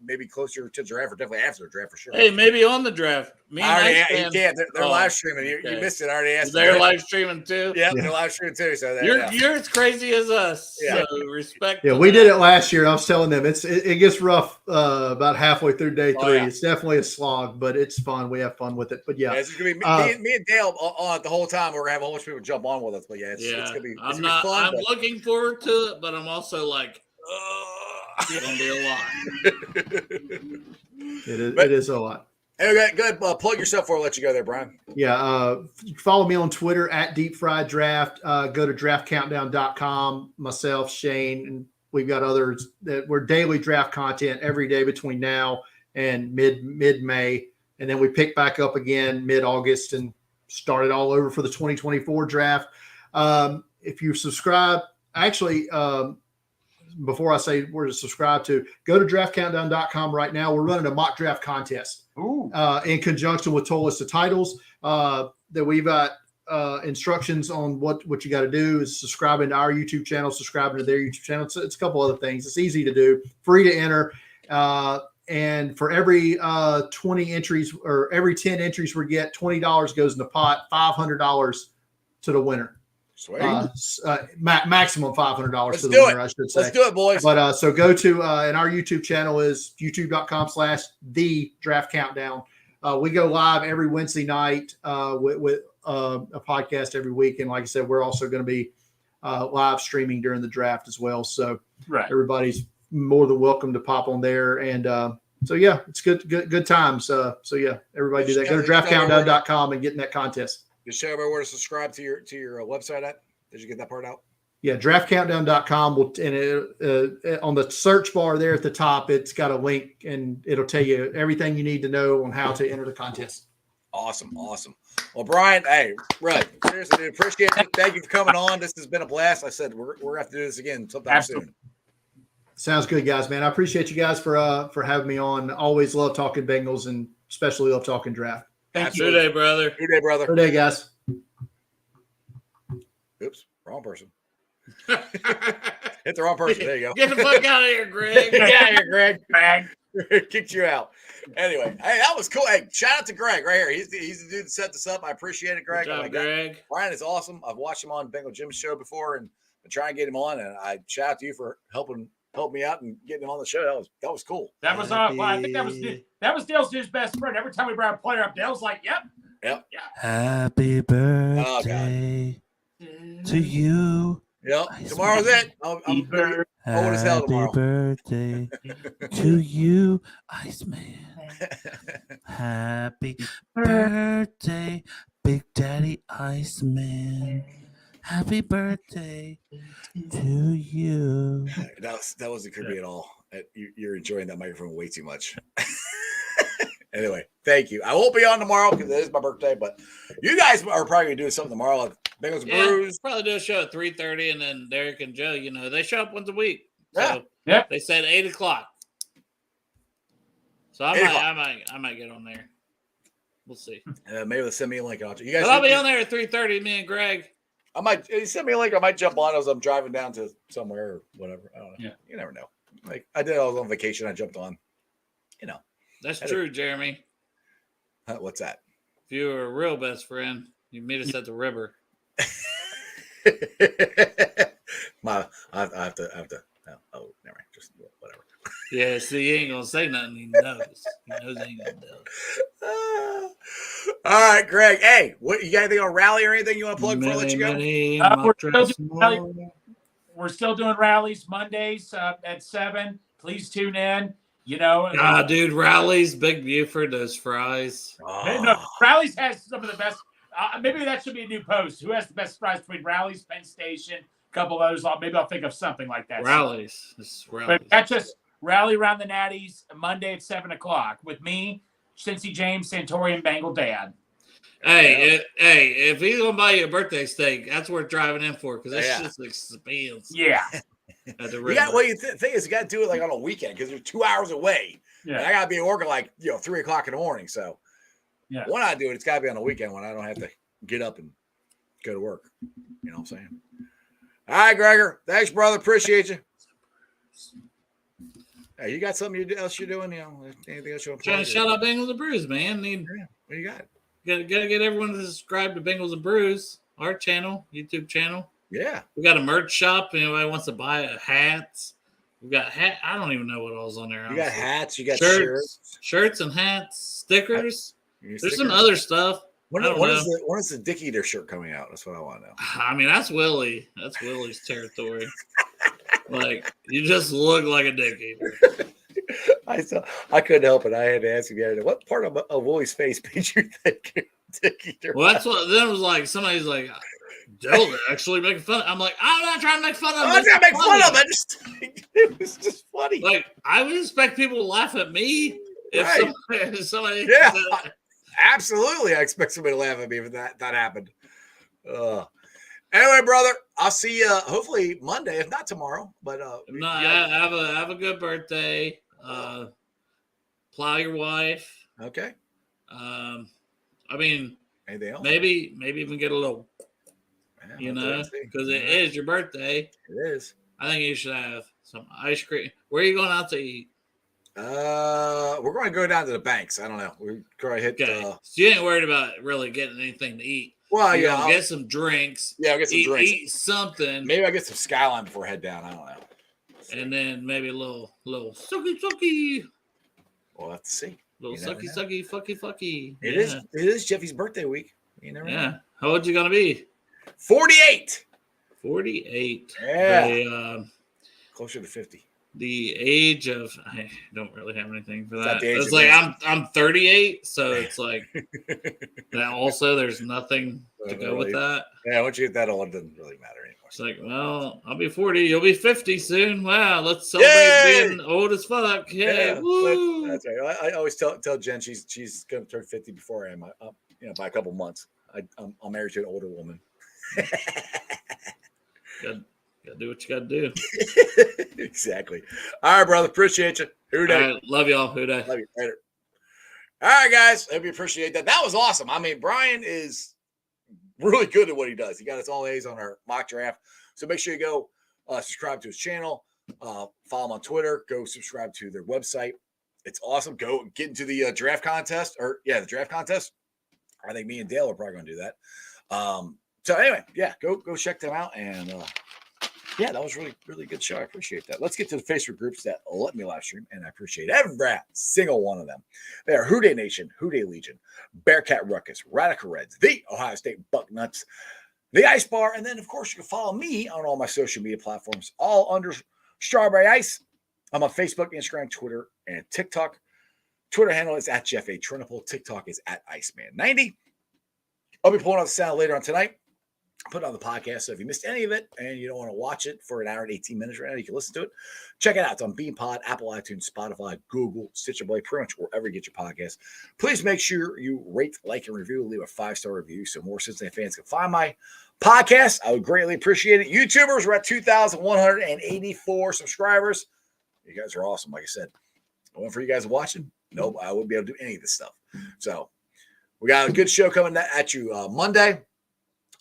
Maybe closer to the draft, or definitely after the draft for sure. Hey, maybe on the draft. They're live streaming. You missed it. I already asked. They're live streaming too. Yeah, they're live streaming too. So you're as crazy as us. Yeah. So respect. Yeah, we did it last year. I was telling them it gets rough about halfway through day 3. Yeah. It's definitely a slog, but it's fun. We have fun with it. But it's gonna be me and Dale on it the whole time. We're gonna have a whole bunch of people jump on with us. But it's gonna be. It's gonna be fun. I'm looking forward to it, but I'm also like. It's gonna be a lot. It is a lot. Okay, good. Plug yourself before I let you go there, Brian. Yeah. Follow me on Twitter at Deep Fried Draft. Go to draftcountdown.com. Myself, Shane, and we've got others that we're daily draft content every day between now and mid-May. And then we pick back up again mid-August and start it all over for the 2024 draft. If you subscribe, actually, before I say where to subscribe to, go to draftcountdown.com right now. We're running a mock draft contest in conjunction with Total List of Titles that we've got instructions on what you got to do is subscribing to our YouTube channel, subscribing to their YouTube channel. It's a couple other things. It's easy to do, free to enter. And for every 20 entries or every 10 entries we get, $20 goes in the pot, $500 to the winner. Sweet. Maximum $500 to the winner, I should say. Let's do it, boys. But so go to, and our YouTube channel is youtube.com/The Draft Countdown. We go live every Wednesday night with a podcast every week. And like I said, we're also going to be live streaming during the draft as well. So everybody's more than welcome to pop on there. And so, yeah, it's good times. So, yeah, everybody do that. Go to draftcountdown.com and get in that contest. Just show everybody where to subscribe to your website at. Did you get that part out? Yeah, draftcountdown.com and on the search bar there at the top, it's got a link and it'll tell you everything you need to know on how to enter the contest. Awesome. Well, Brian, hey, really, seriously, dude, appreciate it. Thank you for coming on. This has been a blast. I said we're gonna have to do this again sometime soon. Sounds good, guys, man. I appreciate you guys for having me on. Always love talking Bengals and especially love talking draft. Thank you. Good day, brother. Good day, brother. Good day, guys. Oops, wrong person. Hit the wrong person. There you go. Get the fuck out of here, Greg. Get out of here, Greg. Bang. Kicked you out. Anyway, hey, that was cool. Hey, shout out to Greg right here. He's the dude that set this up. I appreciate it, Greg. Good job, Greg. Brian is awesome. I've watched him on Bengal Jim's show before and been trying to get him on. And I shout out to you for helping me out and getting him on the show. That was cool. That was well, I think that was Dale's dude's best friend. Every time we brought a player up, Dale's like, "Yep." Happy birthday to you. Yep. Tomorrow's it. I'm old as hell tomorrow. Happy birthday to you, Iceman. Happy birthday, Big Daddy Iceman. Happy birthday to you. That wasn't creepy at all. You're enjoying that microphone way too much. Anyway, thank you. I won't be on tomorrow because it is my birthday, but you guys are probably going to do something tomorrow. Like Bengals Brews. Probably do a show at 3:30, and then Derek and Joe, they show up once a week. So they said 8 o'clock. So I might get on there. We'll see. Maybe they'll send me a link. You guys, I'll be on there at 3:30. Me and Greg. I might send me a link. I might jump on as I'm driving down to somewhere or whatever. I don't know. Yeah. You never know. Like I did. I was on vacation. I jumped on. That's true, Jeremy. What's that? If you were a real best friend, you'd meet us at the river. I have to. Oh, never mind. Just whatever. Yeah, see, he ain't gonna say nothing. He knows. He knows he ain't gonna do it. All right, Greg. Hey, what you got anything on Rally or anything you want to plug before I let you go? We're still doing rallies Mondays at 7. Please tune in. You know, dude, Rally's Big Buford, those fries. No, Rally's has some of the best. Maybe that should be a new post. Who has the best fries between Rally's, Penn Station, a couple of others? Maybe I'll think of something like that. Rally's. But catch us Rally Around the Natties Monday at 7:00 with me, Cincy James, Santorian Bengal Dad. Hey, if he's gonna buy you a birthday steak, that's worth driving in for because that's just expensive. Yeah. The thing is, you got to do it like on a weekend because you're 2 hours away. Yeah. And I got to be at work at 3:00 in the morning. So, when I do it, it's got to be on a weekend when I don't have to get up and go to work. You know what I'm saying? All right, Gregor. Thanks, brother. Appreciate you. Hey, you got something else you're doing? Anything else you want to trying to shout out Bengals and Brews, man. What you got? Gotta get everyone to subscribe to Bengals and Brews, our channel, YouTube channel. Yeah. We got a merch shop. Anybody wants to buy hats? We got hat. I don't even know what all's on there. You got hats. You got shirts and hats, stickers. There's some other stuff. When is the Dick Eater shirt coming out? That's what I want to know. I mean, that's Willie. That's Willie's territory. Like, you just look like a Dick Eater. I couldn't help it. I had to ask him the other day, what part of Willie's face made you think Dick Eater? Well, that's what. Then it was like somebody's like, "They're actually making fun." I'm like, I'm not trying to make fun of him. I'm not trying to make fun of him. It was just funny. Like, I would expect people to laugh at me if somebody yeah, absolutely. I expect somebody to laugh at me if that happened. Anyway, brother, I'll see you hopefully Monday, if not tomorrow. But have a good birthday. Plow your wife. Okay. I mean, anything else? Maybe even get a little, because it is your birthday. It is. I think you should have some ice cream. Where are you going out to eat? We're going to go down to the Banks. I don't know. We're going to hit. Okay. So you ain't worried about really getting anything to eat. Well, I'll get some drinks. Yeah, I'll get some drinks. Eat something. Maybe I'll get some Skyline before I head down. I don't know. And then maybe a little sucky. We'll have to see. Little sucky, fucky. It is Jeffy's birthday week. You never know. How old you gonna be? 48. 48. Yeah. Closer to 50. The age of I don't really have anything for that. It's like I'm 38, so it's like that. Also, there's nothing to go with that. Yeah, once you get that old, it doesn't really matter anymore. It's like, well, I'll be 40. You'll be 50 soon. Wow, let's celebrate being old as fuck. Yeah, woo. That's right. I always tell Jen she's going to turn 50 before I am. By a couple months. I'm married to an older woman. Gotta do what you gotta do. Exactly. All right, brother. Appreciate you. Who day? Right, love y'all. Who day? Love you. Later. All right, guys. Hope you appreciate that. That was awesome. I mean, Brian is really good at what he does. He got his all A's on our mock draft. So make sure you go subscribe to his channel. Follow him on Twitter. Go subscribe to their website. It's awesome. Go get into the draft contest. The draft contest. I think me and Dale are probably going to do that. So anyway, go check them out. And that was really, really good show. I appreciate that. Let's get to the Facebook groups that let me live stream, and I appreciate every single one of them. They are Who Dey Nation, Who Dey Legion, Bearcat Ruckus, Radical Reds, the Ohio State Bucknuts, the Ice Bar, and then, of course, you can follow me on all my social media platforms, all under Strawberry Ice. I'm on Facebook, Instagram, Twitter, and TikTok. Twitter handle is at Jeff A. Triniple. TikTok is at Iceman90. I'll be pulling out the sound later on tonight. Put it on the podcast. So if you missed any of it and you don't want to watch it for an hour and 18 minutes right now, you can listen to it. Check it out. It's on BeanPod, Apple iTunes, Spotify, Google, Stitcher Play, pretty much wherever you get your podcast. Please make sure you rate, like, and review. Leave a 5-star review so more Cincinnati fans can find my podcast. I would greatly appreciate it. YouTubers, we're at 2,184 subscribers. You guys are awesome. Like I said, I went for you guys watching. Nope, I wouldn't be able to do any of this stuff. So we got a good show coming at you Monday.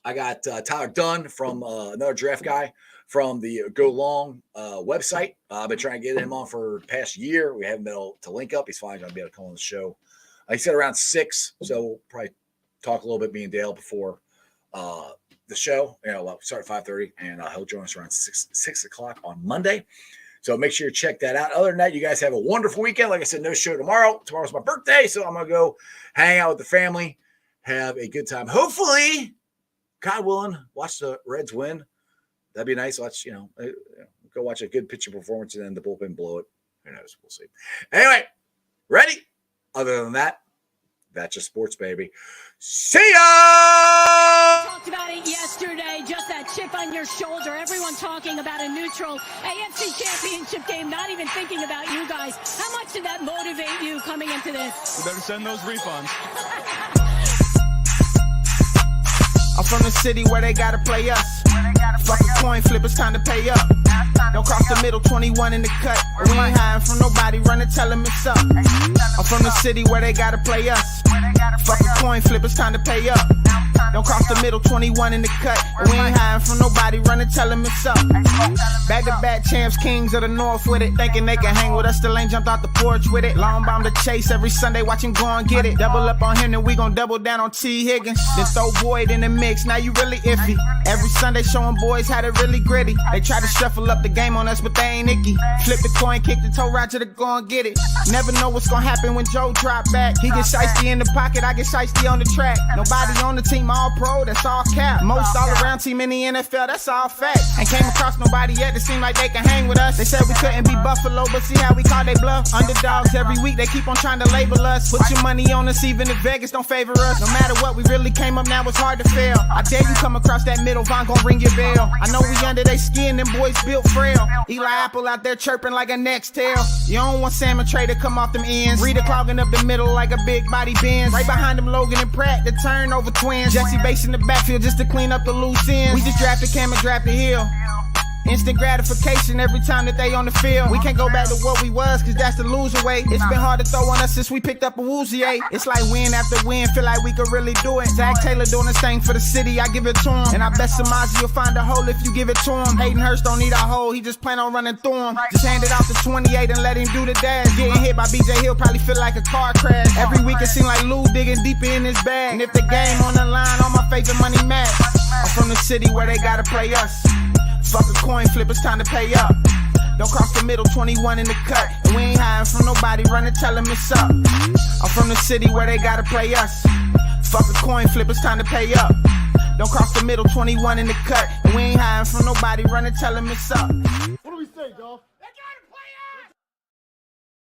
I got Tyler Dunn from another draft guy from the Go Long website. I've been trying to get him on for the past year. We haven't been able to link up. He's finally going to be able to come on the show. He said around 6, so we'll probably talk a little bit, me and Dale, before the show. We'll start at 5:30, and he'll join us around 6 o'clock on Monday. So make sure you check that out. Other than that, you guys have a wonderful weekend. Like I said, no show tomorrow. Tomorrow's my birthday, so I'm going to go hang out with the family, have a good time. Hopefully, God willing, watch the Reds win. That'd be nice. Watch, go watch a good pitching performance and then the bullpen blow it. Who knows? We'll see. Anyway, ready? Other than that, that's just sports, baby. See ya! Talked about it yesterday, just that chip on your shoulder. Everyone talking about a neutral AFC Championship game, not even thinking about you guys. How much did that motivate you coming into this? You better send those refunds. I'm from the city where they gotta play us. Fuck a coin flip, it's time to pay up. Don't cross the middle, 21 in the cut. We ain't hiding from nobody, run and tell them it's up. I'm from the city where they gotta play us. Fuck a coin flip, it's time to pay up. Don't cross the middle, 21 in the cut. We ain't hiding from nobody, run and tell them it's up. Back-to-back champs, kings of the north with it. Thinking they can hang with us, still ain't jumped out the porch with it. Long bomb to chase every Sunday, watch him go and get it. Double up on him, then we gon' double down on T. Higgins. Then throw Boyd in the mix, now you really iffy. Every Sunday showing boys how to really gritty. They try to shuffle up the game on us, but they ain't icky. Flip the coin, kick the toe right to the go and get it. Never know what's gonna happen when Joe drop back. He get shiesty in the pocket, I get shiesty on the track. Nobody on the team all pro, that's all cap. Most all around team in the NFL, that's all fact. Ain't came across nobody yet that seem like they can hang with us. They said we couldn't be Buffalo, but see how we call they bluff. Underdogs every week, they keep on trying to label us. Put your money on us, even if Vegas don't favor us. No matter what, we really came up now, it's hard to fail. I dare you come across that middle, Von gon' ring your bell. I know we under they skin, them boys built frail. Eli Apple out there chirping like a next tail. You don't want Salmon Trey to come off them ends. Rita clogging up the middle like a big body Benz. Right behind them Logan and Pratt, the turnover twins. Jesse Bates in the backfield just to clean up the loose ends. We just drafted Cam and drafted Hill. Instant gratification every time that they on the field. We can't go back to what we was, cause that's the loser way. It's been hard to throw on us since we picked up a Woozier. It's like win after win, feel like we could really do it. Zach Taylor doing his thing for the city, I give it to him. And I bet Samaji will find a hole if you give it to him. Hayden Hurst don't need a hole, he just plan on running through him. Just hand it off to 28 and let him do the dash. Getting hit by BJ Hill probably feel like a car crash. Every week it seem like Lou digging deeper in his bag. And if the game on the line, all my favorite money match. I'm from the city where they gotta play us. Fuck a coin flip, it's time to pay up. Don't cross the middle, 21 in the cut. And we ain't hiding from nobody, run and tell them it's up. I'm from the city where they gotta play us. Fuck a coin flip, it's time to pay up. Don't cross the middle, 21 in the cut. And we ain't hiding from nobody, run and tell them it's up.